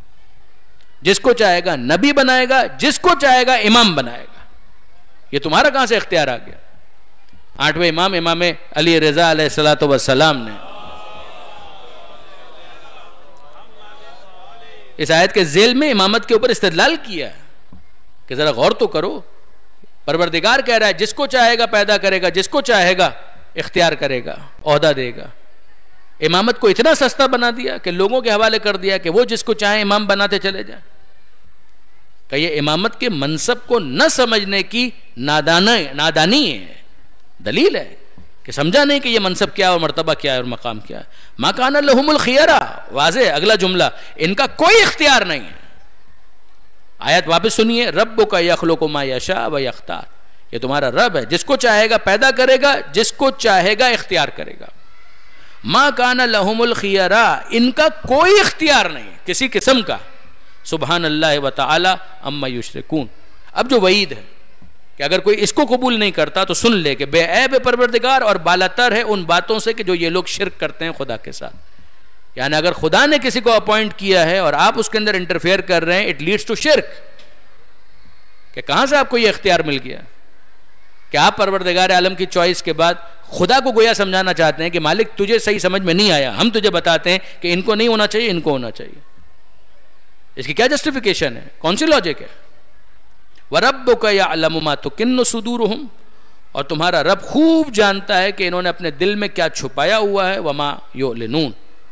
جس کو چاہے گا نبی بنائے گا، جس کو چاہے گا امام بنائے گا. یہ تمہارا کہاں سے اختیار آ گیا؟ 8ویں امام امام علی رضا علیہ الصلوۃ والسلام نے اس آیت کے ذیل میں امامت کے اوپر استدلال کیا ہے کہ ذرا غور تو کرو. پروردگار کہہ رہا ہے جس کو چاہے گا پیدا کرے گا، جس کو چاہے گا اختیار کرے گا، عہدہ دے گا. امامت کو اتنا سستا بنا دیا کہ لوگوں کے حوالے کر دیا کہ وہ جس کو چاہیں امام بناتے چلے جائیں. کہ یہ امامت کے منصب کو نہ سمجھنے کی نادانی ہے. دلیل ہے کہ سمجھا نہیں کہ یہ منصب کیا اور مرتبہ کیا ہے اور مقام کیا ہے. ما کان لہم الخیرہ، واضح اگلا جملہ، ان کا کوئی اختیار نہیں ہے. آیت واپس سنیے، ربک یخلق ما یشاء و یختار. یہ تمہارا رب ہے، جس کو چاہے گا پیدا کرے گا، جس کو چاہے گا اختیار کرے گا. ما کان لہم الخیرہ، ان کا کوئی اختیار نہیں کسی قسم کا. سبحان اللہ و تعالی عما یشرکون. اب جو وعید ہے کہ اگر کوئی اس کو قبول نہیں کرتا تو سن لے کہ بے عیب پروردگار اور بالاتر ہے ان باتوں سے کہ جو یہ لوگ شرک کرتے ہیں خدا کے ساتھ. یعنی اگر خدا نے کسی کو اپوائنٹ کیا ہے اور آپ اس کے اندر انٹرفیئر کر رہے ہیں، اٹ لیڈس ٹو شرک. کہ کہاں سے آپ کو یہ اختیار مل گیا کہ آپ پروردگار عالم کی چوائس کے بعد خدا کو گویا سمجھانا چاہتے ہیں کہ مالک تجھے صحیح سمجھ میں نہیں آیا، ہم تجھے بتاتے ہیں کہ ان کو نہیں ہونا چاہیے، ان کو ہونا چاہیے. اس کی کیا جسٹیفیکیشن ہے؟ کون سی لاجک ہے؟ وَرَبُّكَ يَعْلَمُ مَا تُكِنُّ صُدُورُهُمْ، اور تمہارا رب خوب جانتا ہے کہ انہوں نے اپنے دل میں کیا چھپایا ہوا ہے. وَمَا يُعْلِنُونَ،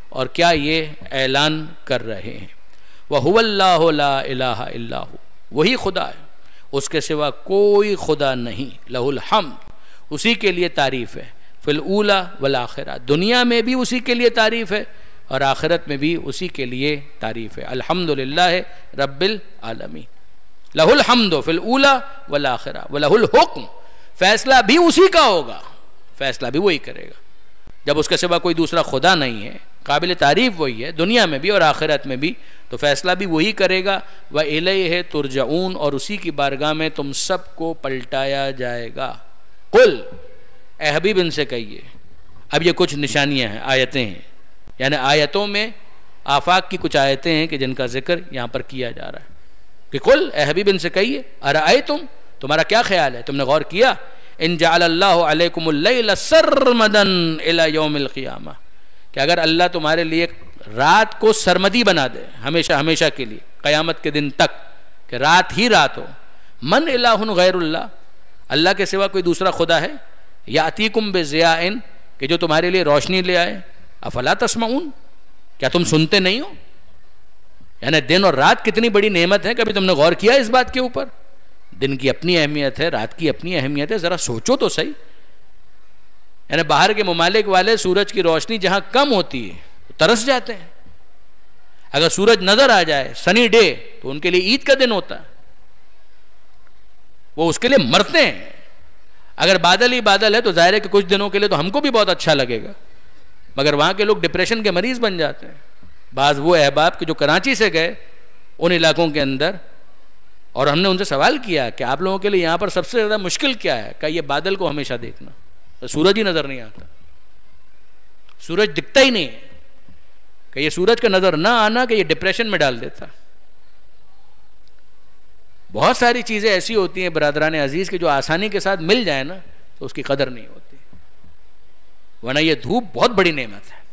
اور کیا یہ اعلان کر رہے ہیں. وَهُوَ اللَّهُ لَا إِلَٰهَ إِلَّا هُوَ، وہی خدا ہے، اس کے سوا کوئی خدا نہیں. لَهُ الْحَمْدُ، اسی کے لیے تعریف ہے. فِي الْأُولَى وَالْآخِرَةِ، دنیا میں بھی اسی کے لیے تعریف ہے اور آخرت میں بھی اسی کے لیے تعریف ہے. الحمدللہ رب العالمین. لہ الحمد فی الاولی والآخرہ ولہ الحکم، فیصلہ بھی اسی کا ہوگا. فیصلہ بھی وہی کرے گا. جب اس کے سوا کوئی دوسرا خدا نہیں ہے، قابل تعریف وہی ہے دنیا میں بھی اور آخرت میں بھی، تو فیصلہ بھی وہی کرے گا. وَإِلَيْهِ تُرْجَعُونَ، اور اسی کی بارگاہ میں تم سب کو پلٹایا جائے گا. قل، اے حبیب ان سے کہیے. اب یہ کچھ نشانیاں ہیں، آیتیں ہیں، یعنی آیتوں میں آفاق کی کچھ آیتیں ہیں کہ جن کا ذکر یہاں پر کیا جا رہا ہے کہ قل، اے حبیب ان سے کہیے، ارأیتم، تمہارا کیا خیال ہے، تم نے غور کیا، ان جعل اللہ علیکم اللیل سرمدا الی یوم القیامہ، کہ اگر اللہ تمہارے لیے رات کو سرمدی بنا دے، ہمیشہ ہمیشہ کے لیے، قیامت کے دن تک، کہ رات ہی رات ہو. من الہ غیر اللہ، اللہ کے سوا کوئی دوسرا خدا ہے؟ یاتیکم بضیاء، کہ جو تمہارے لیے روشنی لے آئے. افلا تسمعون، کیا تم سنتے نہیں ہو؟ یعنی دن اور رات کتنی بڑی نعمت ہے، کبھی تم نے غور کیا اس بات کے اوپر؟ دن کی اپنی اہمیت ہے، رات کی اپنی اہمیت ہے، ذرا سوچو تو صحیح. یعنی باہر کے ممالک والے سورج کی روشنی جہاں کم ہوتی ہے ترس جاتے ہیں. اگر سورج نظر آ جائے سنی ڈے تو ان کے لیے عید کا دن ہوتا ہے، وہ اس کے لیے مرتے ہیں. اگر بادل ہی بادل ہے تو ظاہر ہے کہ کچھ دنوں کے لیے تو ہم کو بھی بہت اچھا لگے گا، مگر وہاں کے لوگ ڈپریشن کے مریض بن جاتے ہیں. بعض وہ احباب کہ جو کراچی سے گئے ان علاقوں کے اندر، اور ہم نے ان سے سوال کیا کہ آپ لوگوں کے لیے یہاں پر سب سے زیادہ مشکل کیا ہے؟ کہ یہ بادل کو ہمیشہ دیکھنا، تو سورج ہی نظر نہیں آتا، سورج دکھتا ہی نہیں ہے. کہ یہ سورج کا نظر نہ آنا کہ یہ ڈپریشن میں ڈال دیتا. بہت ساری چیزیں ایسی ہوتی ہیں برادران عزیز کہ جو آسانی کے ساتھ مل جائے نا تو اس کی قدر نہیں ہوتی، ورنہ یہ دھوپ بہت بڑی نعمت ہے.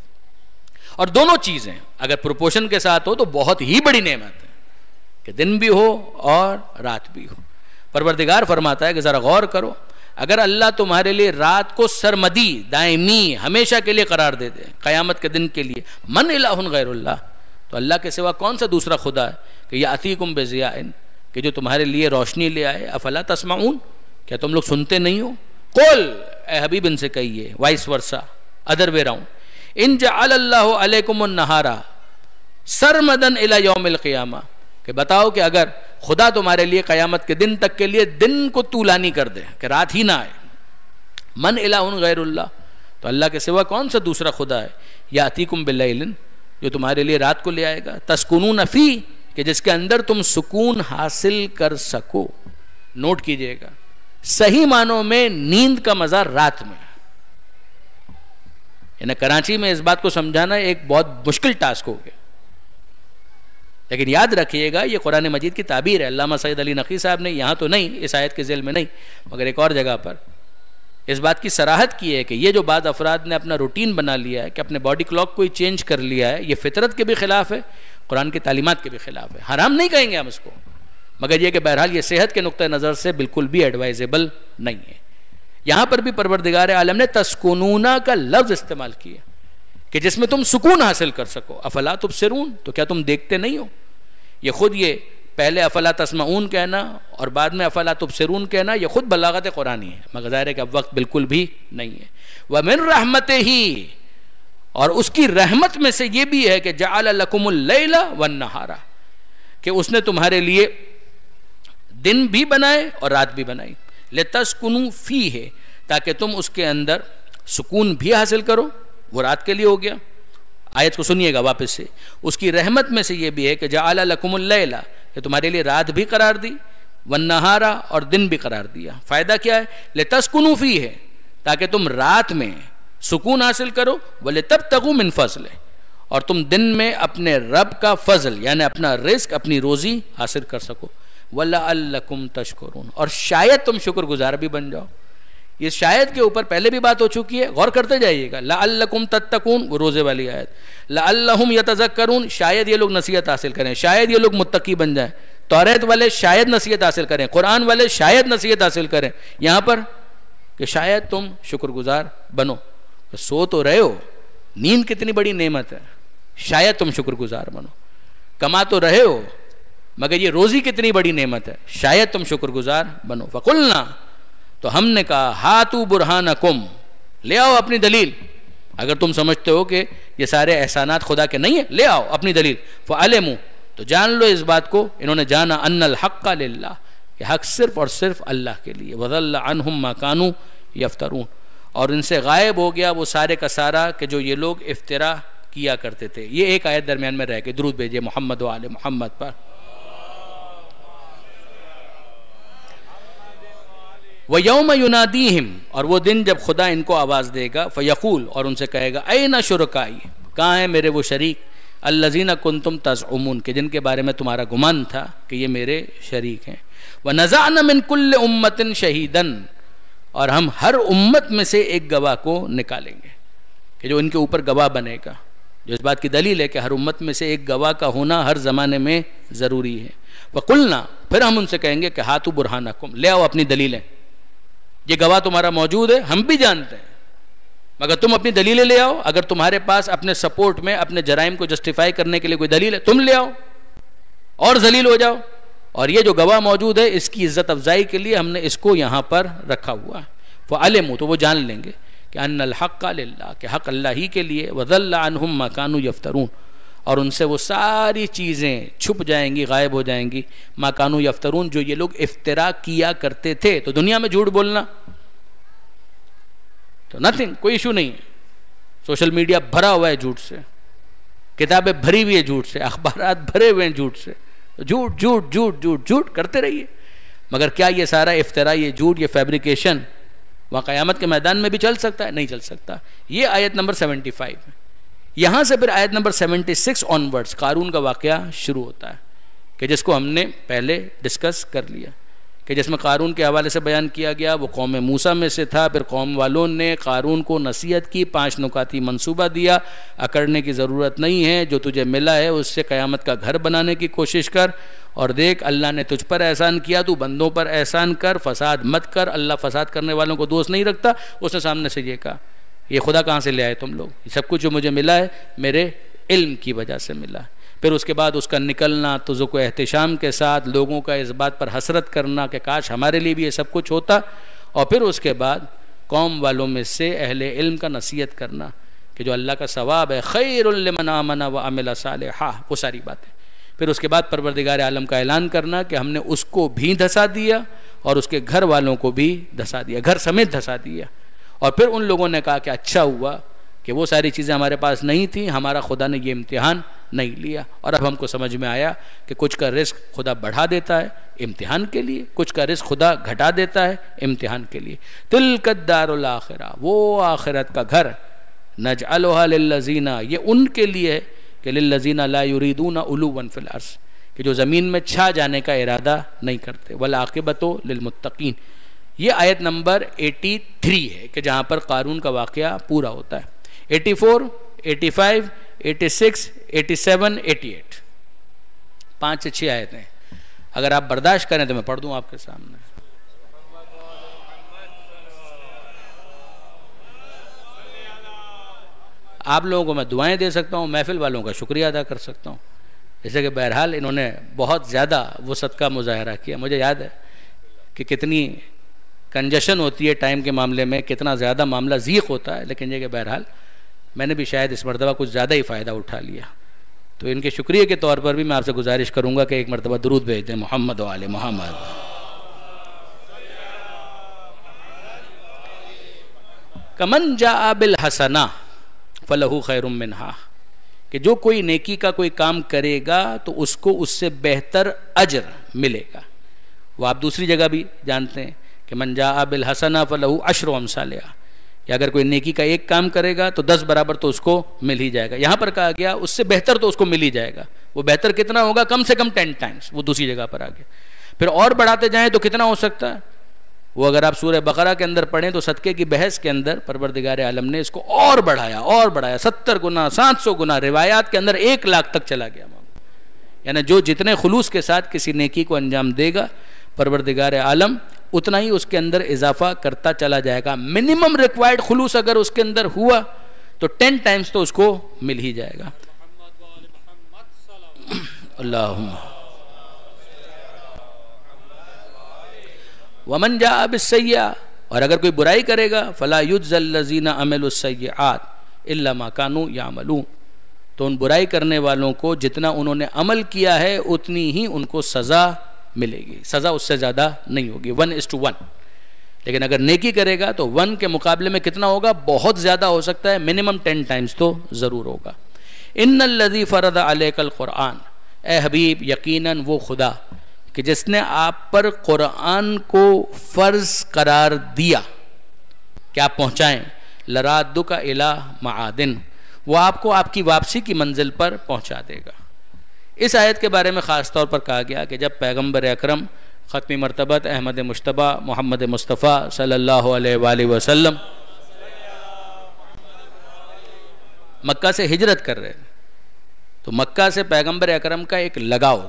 اور دونوں چیزیں اگر پروپورشن کے ساتھ ہو تو بہت ہی بڑی نعمت ہے، کہ دن بھی ہو اور رات بھی ہو. پروردگار فرماتا ہے کہ ذرا غور کرو، اگر اللہ تمہارے لیے رات کو سرمدی، دائمی، ہمیشہ کے لیے قرار دے دے، قیامت کے دن کے لیے، من الہ غیر اللہ، تو اللہ کے سوا کون سا دوسرا خدا ہے کہ یاتیکم بضیاء، کہ جو تمہارے لیے روشنی لے آئے. افلا تسمعون، کیا تم لوگ سنتے نہیں ہو؟ قل، اے حبیب ان سے کہیے، vice versa, other way round, ان جعل اللہ علیکم النہار سرمدا الی یوم القیامہ، کہ بتاؤ کہ اگر خدا تمہارے لیے قیامت کے دن تک کے لیے دن کو طولانی کر دے کہ رات ہی نہ آئے، من الہ غیر اللہ، تو اللہ کے سوا کون سا دوسرا خدا ہے؟ یاتیکم باللیل، جو تمہارے لیے رات کو لے آئے گا، تسکنون فی، کہ جس کے اندر تم سکون حاصل کر سکو. نوٹ کیجئے گا، صحیح معنوں میں نیند کا مزہ رات میں. یعنی کراچی میں اس بات کو سمجھانا ایک بہت مشکل ٹاسک ہو گیا، لیکن یاد رکھیے گا یہ قرآن مجید کی تعبیر ہے. علامہ سید علی نقی صاحب نے یہاں تو نہیں، اس آیت کے ذیل میں نہیں، مگر ایک اور جگہ پر اس بات کی صراحت کی ہے کہ یہ جو بعض افراد نے اپنا روٹین بنا لیا ہے کہ اپنے باڈی کلاک کو ہی چینج کر لیا ہے، یہ فطرت کے بھی خلاف ہے، قرآن کی تعلیمات کے بھی خلاف ہے. حرام نہیں کہیں گے ہم اس کو، مگر یہ کہ بہرحال یہ صحت کے نقطہ نظر سے بالکل بھی ایڈوائزیبل نہیں ہے. یہاں پر بھی پروردگار عالم نے تسکنونا کا لفظ استعمال کیا کہ جس میں تم سکون حاصل کر سکو. افلا تبصرون، تو کیا تم دیکھتے نہیں ہو؟ یہ خود یہ پہلے افلا تسمعون کہنا اور بعد میں افلا تبصرون کہنا، یہ خود بلاغت قرآنی ہے، مگر ظاہر ہے کہ اب وقت بالکل بھی نہیں ہے. وَمِن رَحْمَتِهِ، اور اس کی رحمت میں سے یہ بھی ہے کہ جعل لکم اللیل والنہار، کہ اس نے تمہارے لیے دن بھی بنائے اور رات بھی بنائی. لتسکنوا فیہ، تاکہ تم اس کے اندر سکون بھی حاصل کرو، وہ رات کے لیے ہو گیا. آیت کو سنیے گا واپس سے، اس کی رحمت میں سے یہ بھی ہے کہ جعل لکم اللیل، کہ تمہارے لیے رات بھی قرار دی، والنہار، اور دن بھی قرار دیا. فائدہ کیا ہے؟ لتسکنوا فیہ، تاکہ تم رات میں سکون حاصل کرو، وَلِتَبْتَغُوا مِنْ فَضْلِ، اور تم دن میں اپنے رب کا فضل یعنی اپنا رزق، اپنی روزی حاصل کر سکو. وَلَعَلَّكُمْ تَشْكُرُونَ، اور شاید تم شکر گزار بھی بن جاؤ. یہ شاید کے اوپر پہلے بھی بات ہو چکی ہے، غور کرتے جائیے گا. لَعَلَّكُمْ تَتَّقُونَ، وہ روزے والی آیت. لَعَلَّهُمْ يَتَذَكَّرُونَ، شاید یہ لوگ نصیحت حاصل کریں، شاید یہ لوگ متقی بن جائیں. توریت والے شاید نصیحت حاصل کریں، قرآن والے شاید نصیحت حاصل کریں. یہاں پر کہ شاید تم شکر گزار بنو. سو تو رہے ہو، نیند کتنی بڑی نعمت ہے، شاید تم شکر گزار بنو. کما تو رہے ہو، مگر یہ روزی کتنی بڑی نعمت ہے، شاید تم شکر گزار بنو. فقلنا، تو ہم نے کہا، ہاتو برہانکم، لے آؤ اپنی دلیل. اگر تم سمجھتے ہو کہ یہ سارے احسانات خدا کے نہیں ہیں، لے آؤ اپنی دلیل. فعلموا، تو جان لو اس بات کو، انہوں نے جانا، ان الحق للہ، کہ حق صرف اور صرف اللہ کے لیے. وضل عنہم ما کانوا یفترون، اور ان سے غائب ہو گیا وہ سارے کا سارا کہ جو یہ لوگ افترا کیا کرتے تھے. یہ ایک آیت درمیان میں رہ کے درود بھیجئے محمد و آل محمد پر. وَيَوْمَ يُنَادِيهِمْ اور وہ دن جب خدا ان کو آواز دے گا فَيَقُول اور ان سے کہے گا أَيْنَ شُرَكَائِي کہاں ہیں میرے وہ شریک الَّذِينَ كُنْتُمْ تَزْعُمُونَ کہ جن کے بارے میں تمہارا گمان تھا کہ یہ میرے شریک ہیں. وَنَزَعْنَا مِنْ كُلِّ أُمَّةٍ شَهِيدًا اور ہم ہر امت میں سے ایک گواہ کو نکالیں گے کہ جو ان کے اوپر گواہ بنے گا. جو اس بات کی دلیل ہے کہ ہر امت میں سے ایک گواہ کا ہونا ہر زمانے میں ضروری ہے. وَقُلْنَا پھر ہم ان سے کہیں گے کہ ہاتھو برہانکم لے آؤ اپنی دلیلیں. یہ گواہ تمہارا موجود ہے ہم بھی جانتے ہیں مگر تم اپنی دلیلیں لے آؤ. اگر تمہارے پاس اپنے سپورٹ میں اپنے جرائم کو جسٹیفائی کرنے کے لیے کوئی دلیل ہے تم لے آؤ اور ذلیل ہو جاؤ. اور یہ جو گواہ موجود ہے اس کی عزت افزائی کے لیے ہم نے اس کو یہاں پر رکھا ہوا ہے. فَعَلِمُوا تو وہ جان لیں گے کہ ان الحق للہ کہ حق اللہ ہی کے لیے. وَضَلَّ عَنْهُمْ مَا كَانُوا يَفْتَرُونَ اور ان سے وہ ساری چیزیں چھپ جائیں گی غائب ہو جائیں گی. مَا كَانُوا يَفْتَرُونَ جو یہ لوگ افترا کیا کرتے تھے. تو دنیا میں جھوٹ بولنا تو نتھنگ کوئی ایشو نہیں ہے. سوشل میڈیا بھرا ہوا ہے جھوٹ سے, کتابیں بھری ہوئی ہے جھوٹ سے, اخبارات بھرے ہوئے ہیں جھوٹ سے. جھوٹ جھوٹ جھوٹ جھوٹ جھوٹ کرتے رہیے. مگر کیا یہ سارا افترا یہ جھوٹ یہ فیبریکیشن وہاں قیامت کے میدان میں بھی چل سکتا ہے؟ نہیں چل سکتا. یہ آیت نمبر 75 ہے. یہاں سے پھر آیت نمبر 76 آنورڈز قارون کا واقعہ شروع ہوتا ہے کہ جس کو ہم نے پہلے ڈسکس کر لیا کہ جس میں قارون کے حوالے سے بیان کیا گیا وہ قوم موسیٰ میں سے تھا. پھر قوم والوں نے قارون کو نصیحت کی, 5 نکاتی منصوبہ دیا. اکڑنے کی ضرورت نہیں ہے, جو تجھے ملا ہے اس سے قیامت کا گھر بنانے کی کوشش کر. اور دیکھ اللہ نے تجھ پر احسان کیا, تو بندوں پر احسان کر, فساد مت کر. اللہ فساد کرنے والوں کو دوست نہیں رکھتا. اس نے سامنے سے یہ کہا یہ خدا کہاں سے لے آئے تم لوگ؟ یہ سب کچھ جو مجھے ملا ہے میرے علم کی وجہ سے ملا. پھر اس کے بعد اس کا نکلنا تو ذوق و احتشام کے ساتھ لوگوں کا اس بات پر حسرت کرنا کہ کاش ہمارے لیے بھی یہ سب کچھ ہوتا. اور پھر اس کے بعد قوم والوں میں سے اہل علم کا نصیحت کرنا کہ جو اللہ کا ثواب ہے خیر لمن آمن وعمل صالحا, وہ ساری باتیں. پھر اس کے بعد پروردگار عالم کا اعلان کرنا کہ ہم نے اس کو بھی دھسا دیا اور اس کے گھر والوں کو بھی دھسا دیا, گھر سمیت دھسا دیا. اور پھر ان لوگوں نے کہا کہ اچھا ہوا کہ وہ ساری چیزیں ہمارے پاس نہیں تھیں, ہمارا خدا نے یہ امتحان نہیں لیا. اور اب ہم کو سمجھ میں آیا کہ کچھ کا رزق خدا بڑھا دیتا ہے امتحان کے لیے, کچھ کا رزق خدا گھٹا دیتا ہے امتحان کے لیے. تلک الدار الاخرہ وہ آخرت کا گھر, نجعلها للذین یہ ان کے لیے ہے کہ للذین لا یریدون علوا فی الارض کہ جو زمین میں چھا جانے کا ارادہ نہیں کرتے. والعاقبۃ للمتقین یہ آیت نمبر 83 ہے کہ جہاں پر قارون کا واقعہ پورا ہوتا ہے. 84 85 86 87 88 5 سے 6 آیتیں. اگر آپ برداشت کریں تو میں پڑھ دوں آپ کے سامنے. آپ لوگوں کو میں دعائیں دے سکتا ہوں, محفل والوں کا شکریہ ادا کر سکتا ہوں. جیسے کہ بہرحال انہوں نے بہت زیادہ وسعت کا مظاہرہ کیا. مجھے یاد ہے کہ کتنی کنجشن ہوتی ہے ٹائم کے معاملے میں, کتنا زیادہ معاملہ ضیق ہوتا ہے, لیکن یہ کہ بہرحال میں نے بھی شاید اس مرتبہ کچھ زیادہ ہی فائدہ اٹھا لیا. تو ان کے شکریہ کے طور پر بھی میں آپ سے گزارش کروں گا کہ ایک مرتبہ درود بھیج دیں محمد و آل محمد. کمن جاء بالحسنہ فلہ خیر منہا کہ جو کوئی نیکی کا کوئی کام کرے گا تو اس کو اس سے بہتر اجر ملے گا. وہ آپ دوسری جگہ بھی جانتے ہیں کہ من جاء بالحسنہ فلہ عشر امثالہا کہ اگر کوئی نیکی کا ایک کام کرے گا تو 10 برابر تو اس کو مل ہی جائے گا. یہاں پر کہا گیا اس سے بہتر تو اس کو مل ہی جائے گا. وہ بہتر کتنا ہوگا؟ کم سے کم 10 ٹائمز. وہ دوسری جگہ پر آ گیا. پھر اور بڑھاتے جائیں تو کتنا ہو سکتا ہے؟ وہ اگر آپ سورہ بقرہ کے اندر پڑھیں تو صدقے کی بحث کے اندر پروردگار عالم نے اس کو اور بڑھایا 70 گنا 700 گنا, روایات کے اندر 1 لاکھ تک چلا گیا. یعنی جو جتنے خلوص کے ساتھ کسی نیکی کو انجام دے گا پروردگار عالم اتنا ہی اس کے اندر اضافہ کرتا چلا جائے گا. منیمم ریکوائرڈ خلوص اگر اس کے اندر ہوا تو 10 ٹائمز تو اس کو مل ہی جائے گا. اللہم ومن جاء بالسیئہ اور اگر کوئی برائی کرے گا فلا یجزی الذین عملوا السیئات الا ما كانوا یعملون تو ان برائی کرنے والوں کو جتنا انہوں نے عمل کیا ہے اتنی ہی ان کو سزا ملے گی. سزا اس سے زیادہ نہیں ہوگی. 1:1 لیکن اگر نیکی کرے گا تو 1 کے مقابلے میں کتنا ہوگا؟ بہت زیادہ ہو سکتا ہے، منیمم 10 ٹائمز تو ضرور ہوگا۔ ان الذی فرض علیک القرآن، اے حبیب یقیناً وہ خدا کہ جس نے آپ پر قرآن کو فرض قرار دیا کہ آپ پہنچائیں، لرادک الی معادن، وہ آپ کو آپ کی واپسی کی منزل پر پہنچا دے گا۔ اس آیت کے بارے میں خاص طور پر کہا گیا کہ جب پیغمبر اکرم ختمی مرتبت احمد مجتبیٰ محمد مصطفیٰ صلی اللہ علیہ وآلہ وسلم مکہ سے ہجرت کر رہے تھے، تو مکہ سے پیغمبر اکرم کا ایک لگاؤ،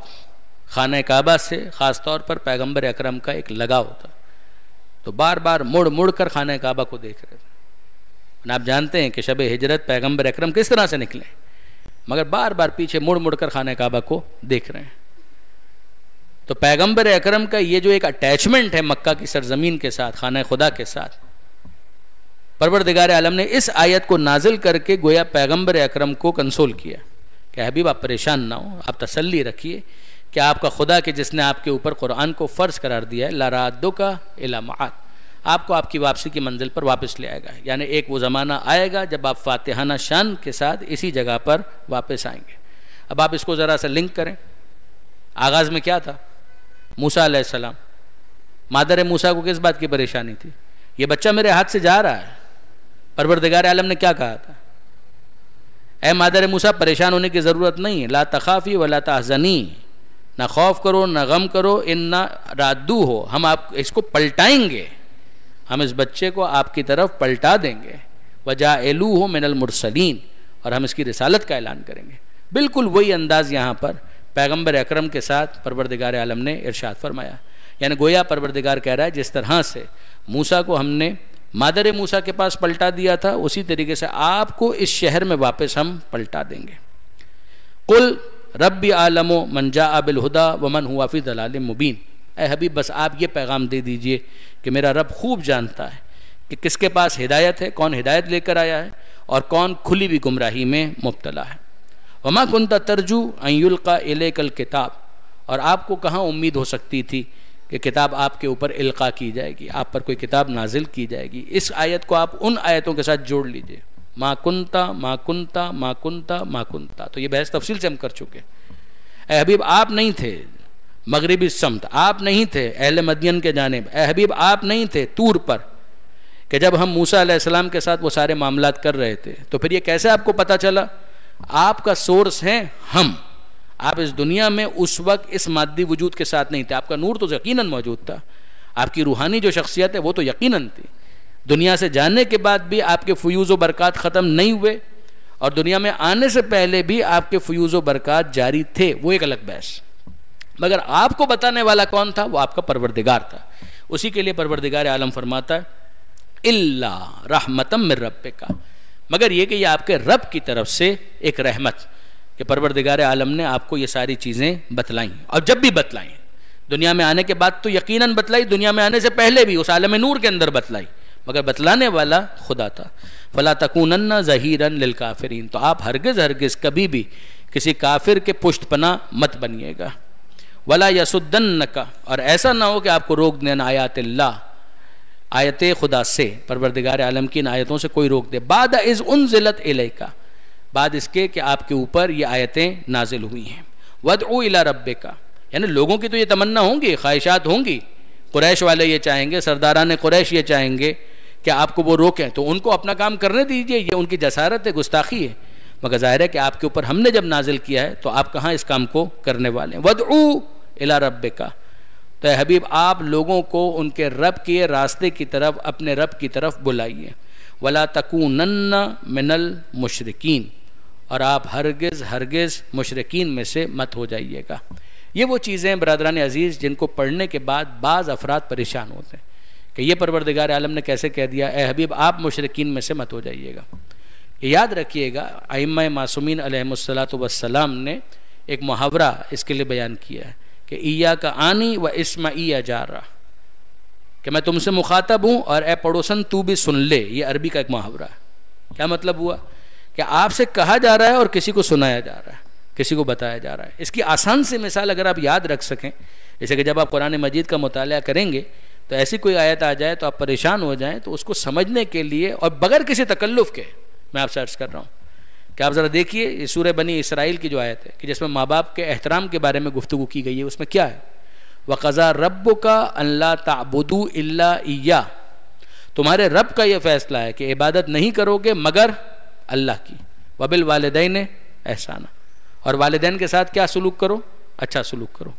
خانہ کعبہ سے خاص طور پر پیغمبر اکرم کا ایک لگاؤ تھا، تو بار بار مڑ مڑ کر خانہ کعبہ کو دیکھ رہے تھے۔ آپ جانتے ہیں کہ شب ہجرت پیغمبر اکرم کس طرح سے نکلے، مگر بار بار پیچھے مڑ مڑ کر خانہ کعبہ کو دیکھ رہے ہیں۔ تو پیغمبر اکرم کا یہ جو ایک اٹیچمنٹ ہے مکہ کی سرزمین کے ساتھ، خانہ خدا کے ساتھ، پروردگار عالم نے اس آیت کو نازل کر کے گویا پیغمبر اکرم کو کنسول کیا کہ حبیب آپ پریشان نہ ہو، آپ تسلی رکھیے کہ آپ کا خدا کہ جس نے آپ کے اوپر قرآن کو فرض قرار دیا ہے، لرادک الی معاد، آپ کو آپ کی واپسی کی منزل پر واپس لے آئے گا۔ یعنی ایک وہ زمانہ آئے گا جب آپ فاتحانہ شان کے ساتھ اسی جگہ پر واپس آئیں گے۔ اب آپ اس کو ذرا سا لنک کریں، آغاز میں کیا تھا؟ موسیٰ علیہ السلام، مادر موسیٰ کو کس بات کی پریشانی تھی؟ یہ بچہ میرے ہاتھ سے جا رہا ہے، پروردگار عالم نے کیا کہا تھا؟ اے مادر موسیٰ پریشان ہونے کی ضرورت نہیں ہے، لا تخافی ولا تحزنی، نہ خوف کرو نہ غم کرو، انا رادو ہو، ہم آپ اس کو پلٹائیں گے، ہم اس بچے کو آپ کی طرف پلٹا دیں گے، وجاعلوہ من المرسلین، اور ہم اس کی رسالت کا اعلان کریں گے۔ بالکل وہی انداز یہاں پر پیغمبر اکرم کے ساتھ پروردگار عالم نے ارشاد فرمایا، یعنی گویا پروردگار کہہ رہا ہے جس طرح سے موسیٰ کو ہم نے مادر موسیٰ کے پاس پلٹا دیا تھا، اسی طریقے سے آپ کو اس شہر میں واپس ہم پلٹا دیں گے۔ قل ربی عالم من جاء بالہدی ومن ہوا فی ضلال مبین، اے حبیب بس آپ یہ پیغام دے دیجئے کہ میرا رب خوب جانتا ہے کہ کس کے پاس ہدایت ہے، کون ہدایت لے کر آیا ہے اور کون کھلی ہوئی گمراہی میں مبتلا ہے۔ وما کنت ترجو ان یلقی الیک الکتاب، اور آپ کو کہاں امید ہو سکتی تھی کہ کتاب آپ کے اوپر القاء کی جائے گی، آپ پر کوئی کتاب نازل کی جائے گی۔ اس آیت کو آپ ان آیتوں کے ساتھ جوڑ لیجئے، ما کنتا ما کنتا ما کنتا ما کنتا، تو یہ بحث تفصیل سے ہم کر چکے۔ اے حبیب آپ نہیں تھے مغربی سمت، آپ نہیں تھے اہل مدین کے جانب، اے حبیب آپ نہیں تھے طور پر کہ جب ہم موسیٰ علیہ السلام کے ساتھ وہ سارے معاملات کر رہے تھے، تو پھر یہ کیسے آپ کو پتہ چلا؟ آپ کا سورس ہیں ہم، آپ اس دنیا میں اس وقت اس مادی وجود کے ساتھ نہیں تھے، آپ کا نور تو یقیناً موجود تھا، آپ کی روحانی جو شخصیت ہے وہ تو یقیناً تھی، دنیا سے جانے کے بعد بھی آپ کے فیوز و برکات ختم نہیں ہوئے، اور دنیا میں آنے سے پہلے بھی آپ کے فیوز و برکات جاری تھے، وہ ایک الگ بحث۔ مگر آپ کو بتانے والا کون تھا؟ وہ آپ کا پروردگار تھا۔ اسی کے لیے پروردگار عالم فرماتا ہے الا رحمتا من ربک، مگر یہ کہ یہ آپ کے رب کی طرف سے ایک رحمت، کہ پروردگار عالم نے آپ کو یہ ساری چیزیں بتلائیں، اور جب بھی بتلائیں، دنیا میں آنے کے بعد تو یقیناً بتلائی، دنیا میں آنے سے پہلے بھی اس عالم نور کے اندر بتلائی، مگر بتلانے والا خدا تھا۔ فلا تکونن ظہیرا للکافرین، تو آپ ہرگز ہرگز کبھی بھی کسی کافر کے پشت پناہ مت بنیے گا۔ ولا یصدنک، اور ایسا نہ ہو کہ آپ کو روک دیں آیات اللہ، آیت خدا سے، پروردگار عالم کی ان آیتوں سے کوئی روک دے، بعد اذ انزلت الیک، بعد اس کے کہ آپ کے اوپر یہ آیتیں نازل ہوئی ہیں۔ وادعو الی ربک، یعنی لوگوں کی تو یہ تمنا ہوں گی، خواہشات ہوں گی، قریش والے یہ چاہیں گے، سرداران قریش یہ چاہیں گے کہ آپ کو وہ روکیں، تو ان کو اپنا کام کرنے دیجئے، یہ ان کی جسارت ہے، گستاخی ہے، مگر ظاہر ہے کہ آپ کے اوپر ہم نے جب نازل کیا ہے تو آپ کہاں اس کام کو کرنے والے ہیں۔ وادعو الی ربک، تو اے حبیب آپ لوگوں کو ان کے رب کے راستے کی طرف، اپنے رب کی طرف بلائیے۔ ولا تکونن من المشرکین، اور آپ ہرگز ہرگز مشرکین میں سے مت ہو جائیے گا۔ یہ وہ چیزیں برادران عزیز جن کو پڑھنے کے بعد بعض افراد پریشان ہوتے ہیں کہ یہ پروردگار عالم نے کیسے کہہ دیا، اے حبیب آپ مشرکین میں سے مت ہو جائیے گا۔ یہ یاد رکھیے گا، ائمہ معصومین علیہم الصلاۃ والسلام نے ایک محاورہ اس کے لیے بیان کیا ہے کہ ایاک آنی و اسمعی جارہ، کہ میں تم سے مخاطب ہوں اور اے پڑوسن تو بھی سن لے۔ یہ عربی کا ایک محاورہ ہے۔ کیا مطلب ہوا؟ کہ آپ سے کہا جا رہا ہے اور کسی کو سنایا جا رہا ہے، کسی کو بتایا جا رہا ہے۔ اس کی آسان سی مثال اگر آپ یاد رکھ سکیں، جیسے کہ جب آپ قرآن مجید کا مطالعہ کریں گے تو ایسی کوئی آیت آ جائے تو آپ پریشان ہو جائیں تو اس کو سمجھنے کے لیے اور بغیر کسی تکلف کے میں آپ سے عرض کر رہا ہوں کہ آپ ذرا دیکھیے یہ سورہ بنی اسرائیل کی جو آیت ہے کہ جس میں ماں باپ کے احترام کے بارے میں گفتگو کی گئی ہے، اس میں کیا ہے؟ وَقَضَىٰ رَبُّكَ أَلَّا تَعْبُدُوا إِلَّا إِيَّاهُ، تمہارے رب کا یہ فیصلہ ہے کہ عبادت نہیں کرو گے مگر اللہ کی، وَبِالْوَالِدَيْنِ احسانا، اور والدین کے ساتھ کیا سلوک کرو؟ اچھا سلوک کرو۔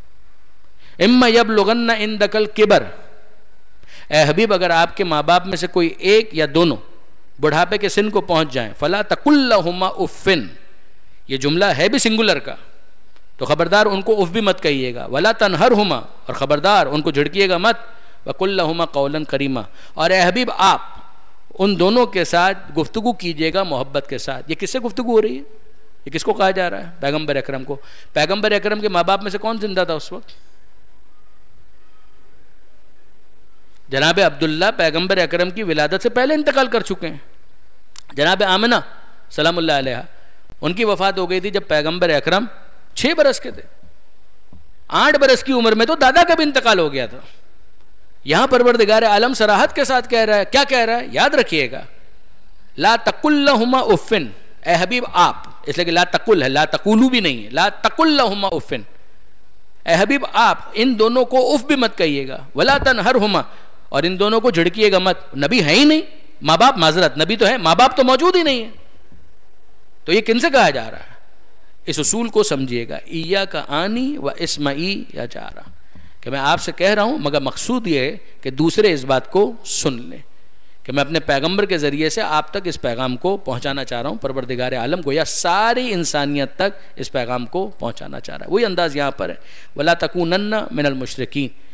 اِمَّا يَبْلُغَنَّ عِندَكَ الْكِبَرَ، اے حبیب اگر آپ کے ماں باپ میں سے کوئی ایک یا دونوں بڑھاپے کے سن کو پہنچ جائیں، فَلَا تَقُلْ لَهُمَا اُفٍّ، یہ جملہ ہے بھی سنگولر کا، تو خبردار ان کو اف بھی مت کہیے گا، وَلَا تَنْهَرْهُمَا، اور خبردار ان کو جھڑکیے گا مت، وَقُلْ لَهُمَا قَوْلًا كَرِيمًا، اور اے حبیب آپ ان دونوں کے ساتھ گفتگو کیجیے گا محبت کے ساتھ۔ یہ کس سے گفتگو ہو رہی ہے؟ یہ کس کو کہا جا رہا ہے؟ پیغمبر اکرم کو۔ پیغمبر اکرم کے ماں باپ میں سے کون زندہ تھا اس وقت؟ جناب عبداللہ پیغمبر اکرم کی ولادت سے پہلے انتقال کر چکے ہیں۔ جناب آمنہ سلام اللہ علیہ ان کی وفات ہو گئی تھی جب پیغمبر اکرم 6 برس کے تھے۔ 8 برس کی عمر میں تو دادا کا بھی انتقال ہو گیا تھا۔ یہاں پروردگار عالم صراحت کے ساتھ کہہ رہا ہے، کیا کہہ رہا ہے؟ یاد رکھیے گا، لا تقل لہما افن، اے حبیب آپ، اس لیے کہ لا تقل ہے، لا تقولو بھی نہیں ہے، لا تقل لہما افن، اے حبیب آپ ان دونوں کو اف بھی مت کہیے گا، ولا تنہرہما، اور ان دونوں کو جھڑکیے گا مت۔ نبی ہے ہی نہیں، ماں باپ معذرت، نبی تو ہے، ماں باپ تو موجود ہی نہیں ہے، تو یہ کن سے کہا جا رہا ہے؟ اس اصول کو سمجھیے گا، ایا کا آنی و اسمعی یا جارا، کہ میں آپ سے کہہ رہا ہوں مگر مقصود یہ ہے کہ دوسرے اس بات کو سن لیں کہ میں اپنے پیغمبر کے ذریعے سے آپ تک اس پیغام کو پہنچانا چاہ رہا ہوں، پروردگار عالم کو یا ساری انسانیت تک اس پیغام کو پہنچانا چاہ رہا ہے۔ وہی انداز یہاں پر ہے، وَلَا تَكُونَنَّ مِنَ الْمُشْرِكِينَ،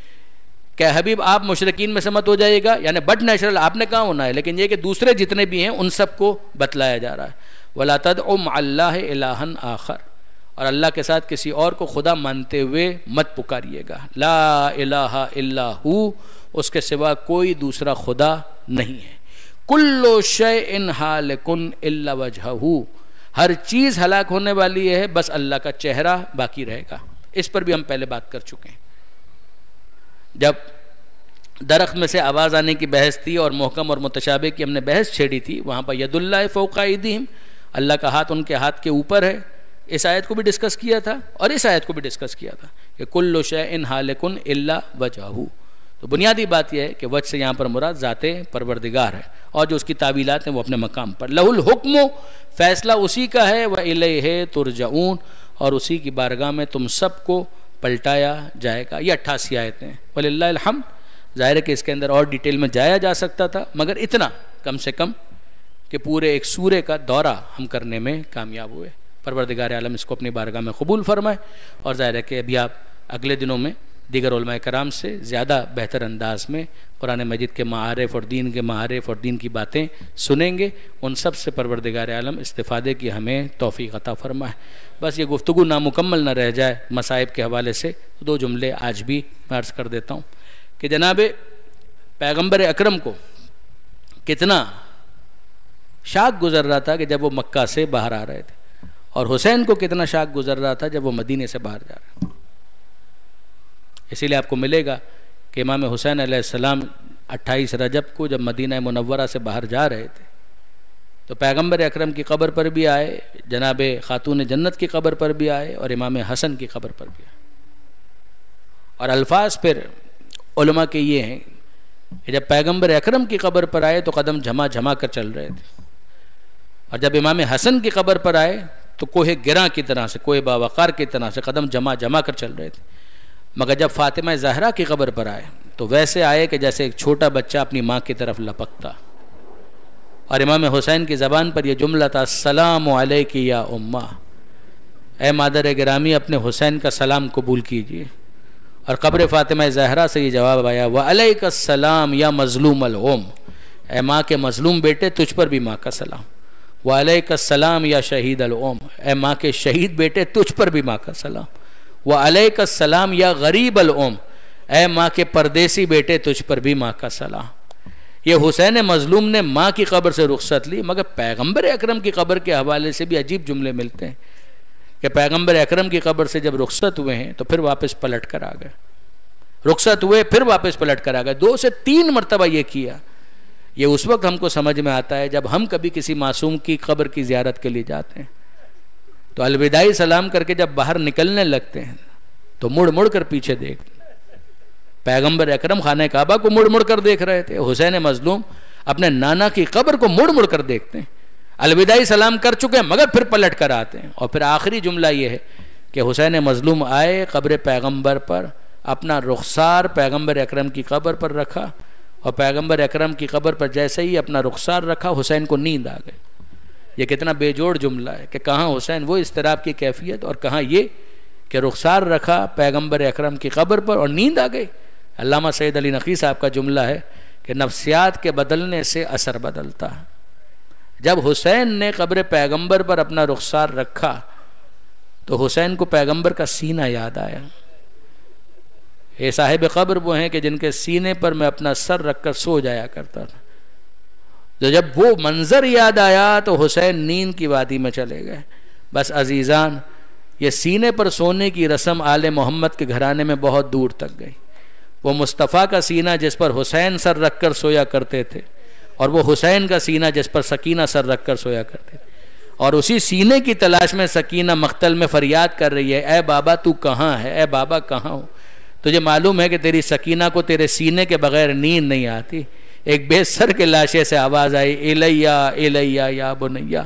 کہ حبیب آپ مشرکین میں سے مت ہو جائے گا، یعنی بٹ نیچرل آپ نے کہاں ہونا ہے، لیکن یہ کہ دوسرے جتنے بھی ہیں ان سب کو بتلایا جا رہا ہے۔ وَلَا تَدْعُ مَعَ اللَّهِ إِلَٰهًا آخَرَ، اور اللہ کے ساتھ کسی اور کو خدا مانتے ہوئے مت پکاریے گا۔ لا الہ الا ہو، اس کے سوا کوئی دوسرا خدا نہیں ہے۔ کل شیء ہالک الا وجہہ، ہر چیز ہلاک ہونے والی ہے بس اللہ کا چہرہ باقی رہے گا۔ اس پر بھی ہم پہلے بات کر چکے ہیں، جب درخت میں سے آواز آنے کی بحث تھی اور محکم اور متشابہ کی ہم نے بحث چھیڑی تھی، وہاں پر ید اللہ فوق ایدیہم، اللہ کا ہاتھ ان کے ہاتھ کے اوپر ہے، اس آیت کو بھی ڈسکس کیا تھا اور اس آیت کو بھی ڈسکس کیا تھا کہ کل شیء ہالک الا وجہہ۔ تو بنیادی بات یہ ہے کہ وجہ سے یہاں پر مراد ذات پروردگار ہے، اور جو اس کی تعویلات ہیں وہ اپنے مقام پر۔ لہ الحکم، فیصلہ اسی کا ہے، وَإِلَيْهِ تُرْجَعُونَ، اور اسی کی بارگاہ میں تم سب کو پلٹایا جائے گا۔ یہ 88 آیتیں ہیں، وَلِلَّهِ الْحَمْدُ۔ ظاہر ہے کہ اس کے اندر اور ڈیٹیل میں جایا جا سکتا تھا، مگر اتنا کم سے کم کہ پورے ایک سورے کا دورہ ہم کرنے میں کامیاب ہوئے۔ پروردگار عالم اس کو اپنی بارگاہ میں قبول فرمائے، اور ظاہر ہے کہ ابھی آپ اگلے دنوں میں دیگر علماء کرام سے زیادہ بہتر انداز میں قرآن مجید کے معارف اور دین کے معارف اور دین کی باتیں سنیں گے۔ ان سب سے پروردگار عالم استفادے کی ہمیں توفیق عطا فرمائے۔ بس یہ گفتگو نامکمل نہ رہ جائے مصائب کے حوالے سے، 2 جملے آج بھی میں عرض کر دیتا ہوں کہ جناب پیغمبر اکرم کو کتنا شاک گزر رہا تھا کہ جب وہ مکہ سے باہر آ رہے تھے، اور حسین کو کتنا شاک گزر رہا تھا جب وہ مدینے سے باہر جا رہے تھے۔ اسی لیے آپ کو ملے گا کہ امام حسین علیہ السلام 28 رجب کو جب مدینہ منورہ سے باہر جا رہے تھے تو پیغمبر اکرم کی قبر پر بھی آئے، جناب خاتون جنت کی قبر پر بھی آئے، اور امام حسن کی قبر پر بھی آئے۔ اور الفاظ پھر علماء کے یہ ہیں کہ جب پیغمبر اکرم کی قبر پر آئے تو قدم جھما جھما کر چل رہے تھے، اور جب امام حسن کی قبر پر آئے تو کوہ گراں کی طرح سے، کوہ باوقار کی طرح سے قدم جما جما کر چل رہے تھے۔ مگر جب فاطمہ زہرا کی قبر پر آئے تو ویسے آئے کہ جیسے ایک چھوٹا بچہ اپنی ماں کی طرف لپکتا، اور امام حسین کی زبان پر یہ جملہ تھا، السلام علیک یا امہ، اے مادر گرامی اپنے حسین کا سلام قبول کیجیے۔ اور قبر فاطمہ زہرا سے یہ جواب آیا، وعلیک السلام یا مظلوم الام، اے ماں کے مظلوم بیٹے تجھ پر بھی ماں کا سلام۔ وعلیک السلام یا شہید الام، اے ماں کے شہید بیٹے تجھ پر بھی ماں کا سلام۔ وعلیک السلام یا غریب الام، اے ماں کے پردیسی بیٹے تجھ پر بھی ماں کا سلام۔ یہ حسین مظلوم نے ماں کی قبر سے رخصت لی، مگر پیغمبر اکرم کی قبر کے حوالے سے بھی عجیب جملے ملتے ہیں کہ پیغمبر اکرم کی قبر سے جب رخصت ہوئے ہیں تو پھر واپس پلٹ کر آ گئے۔ رخصت ہوئے پھر واپس پلٹ کر آ گئے. 2 سے 3 مرتبہ یہ کیا. یہ اس وقت ہم کو سمجھ میں آتا ہے جب ہم کبھی کسی معصوم کی قبر کی زیارت کے لیے جاتے ہیں تو الوداعی سلام کر کے جب باہر نکلنے لگتے ہیں تو مڑ مڑ کر پیچھے دیکھتے. پیغمبر اکرم خانہ کعبہ کو مڑ مڑ کر دیکھ رہے تھے, حسین مظلوم اپنے نانا کی قبر کو مڑ مڑ کر دیکھتے ہیں. الوداعی سلام کر چکے ہیں مگر پھر پلٹ کر آتے ہیں. اور پھر آخری جملہ یہ ہے کہ حسین مظلوم آئے, قبر پیغمبر پر اپنا رخسار پیغمبر اکرم کی قبر پر رکھا, اور پیغمبر اکرم کی قبر پر جیسے ہی اپنا رخسار رکھا حسین کو نیند آ گئی. یہ کتنا بے جوڑ جملہ ہے کہ کہاں حسین وہ اضطراب کی کیفیت اور کہاں یہ کہ رخسار رکھا پیغمبر اکرم کی قبر پر اور نیند آ گئی. علامہ سید علی نقی صاحب کا جملہ ہے کہ نفسیات کے بدلنے سے اثر بدلتا ہے. جب حسین نے قبر پیغمبر پر اپنا رخسار رکھا تو حسین کو پیغمبر کا سینہ یاد آیا. یہ صاحب قبر وہ ہیں کہ جن کے سینے پر میں اپنا سر رکھ کر سو جایا کرتا تھا. تو جب وہ منظر یاد آیا تو حسین نیند کی وادی میں چلے گئے. بس عزیزان, یہ سینے پر سونے کی رسم آل محمد کے گھرانے میں بہت دور تک گئی. وہ مصطفیٰ کا سینہ جس پر حسین سر رکھ کر سویا کرتے تھے, اور وہ حسین کا سینہ جس پر سکینہ سر رکھ کر سویا کرتے تھے, اور اسی سینے کی تلاش میں سکینہ مقتل میں فریاد کر رہی ہے, اے بابا تو کہاں ہے, اے بابا کہاں ہو. تجھے معلوم ہے کہ تیری سکینہ کو تیرے سینے کے بغیر نیند نہیں آتی. ایک بے سر کے لاشے سے آواز آئی, الیہ الیہ یا بنیا,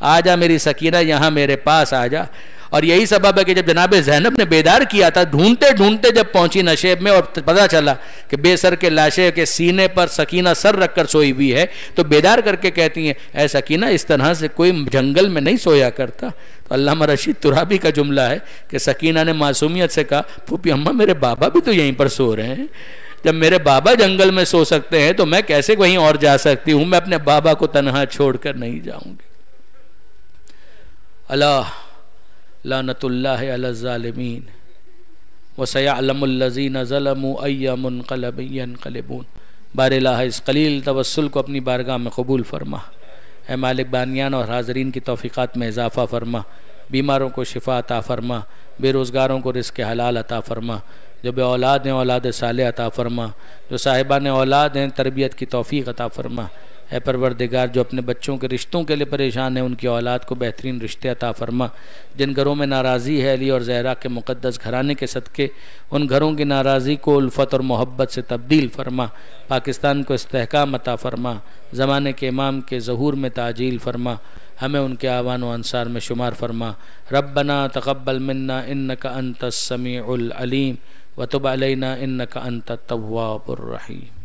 آ جا میری سکینہ, یہاں میرے پاس آ جا. اور یہی سبب ہے کہ جب جناب زینب نے بیدار کیا تھا, ڈھونڈتے ڈھونڈتے جب پہنچی نشیب میں اور پتہ چلا کہ بے سر کے لاشے کے سینے پر سکینہ سر رکھ کر سوئی ہوئی ہے, تو بیدار کر کے کہتی ہیں, اے سکینہ اس طرح سے کوئی جنگل میں نہیں سویا کرتا. تو علامہ رشید ترابی کا جملہ ہے کہ سکینہ نے معصومیت سے کہا, پھوپھی اماں میرے بابا بھی تو یہیں پر سو رہے ہیں. جب میرے بابا جنگل میں سو سکتے ہیں تو میں کیسے کہیں اور جا سکتی ہوں, میں اپنے بابا کو تنہا چھوڑ کر نہیں جاؤں گی. اللہ لعنت اللہ علی الظالمین وسیعلم الذین ظلموا ای منقلب ینقلبون. بار الہ اس قلیل توسل کو اپنی بارگاہ میں قبول فرما. اے مالک بانیان اور حاضرین کی توفیقات میں اضافہ فرما. بیماروں کو شفا عطا فرما, بے روزگاروں کو رزق حلال عطا فرما, جو بے اولاد ہیں اولاد صالح عطا فرما, جو صاحبان اولاد ہیں تربیت کی توفیق عطا فرما. اے پروردگار, جو اپنے بچوں کے رشتوں کے لیے پریشان ہیں ان کی اولاد کو بہترین رشتے عطا فرما. جن گھروں میں ناراضی ہے علی اور زہرا کے مقدس گھرانے کے صدقے, ان گھروں کی ناراضی کو الفت اور محبت سے تبدیل فرما. پاکستان کو استحکام عطا فرما. زمانے کے امام کے ظہور میں تعجیل فرما. ہمیں ان کے آوان و انصار میں شمار فرما. ربنا تقبل منا انک انت السمیع العلیم وتب علینا انک انت التواب الرحیم.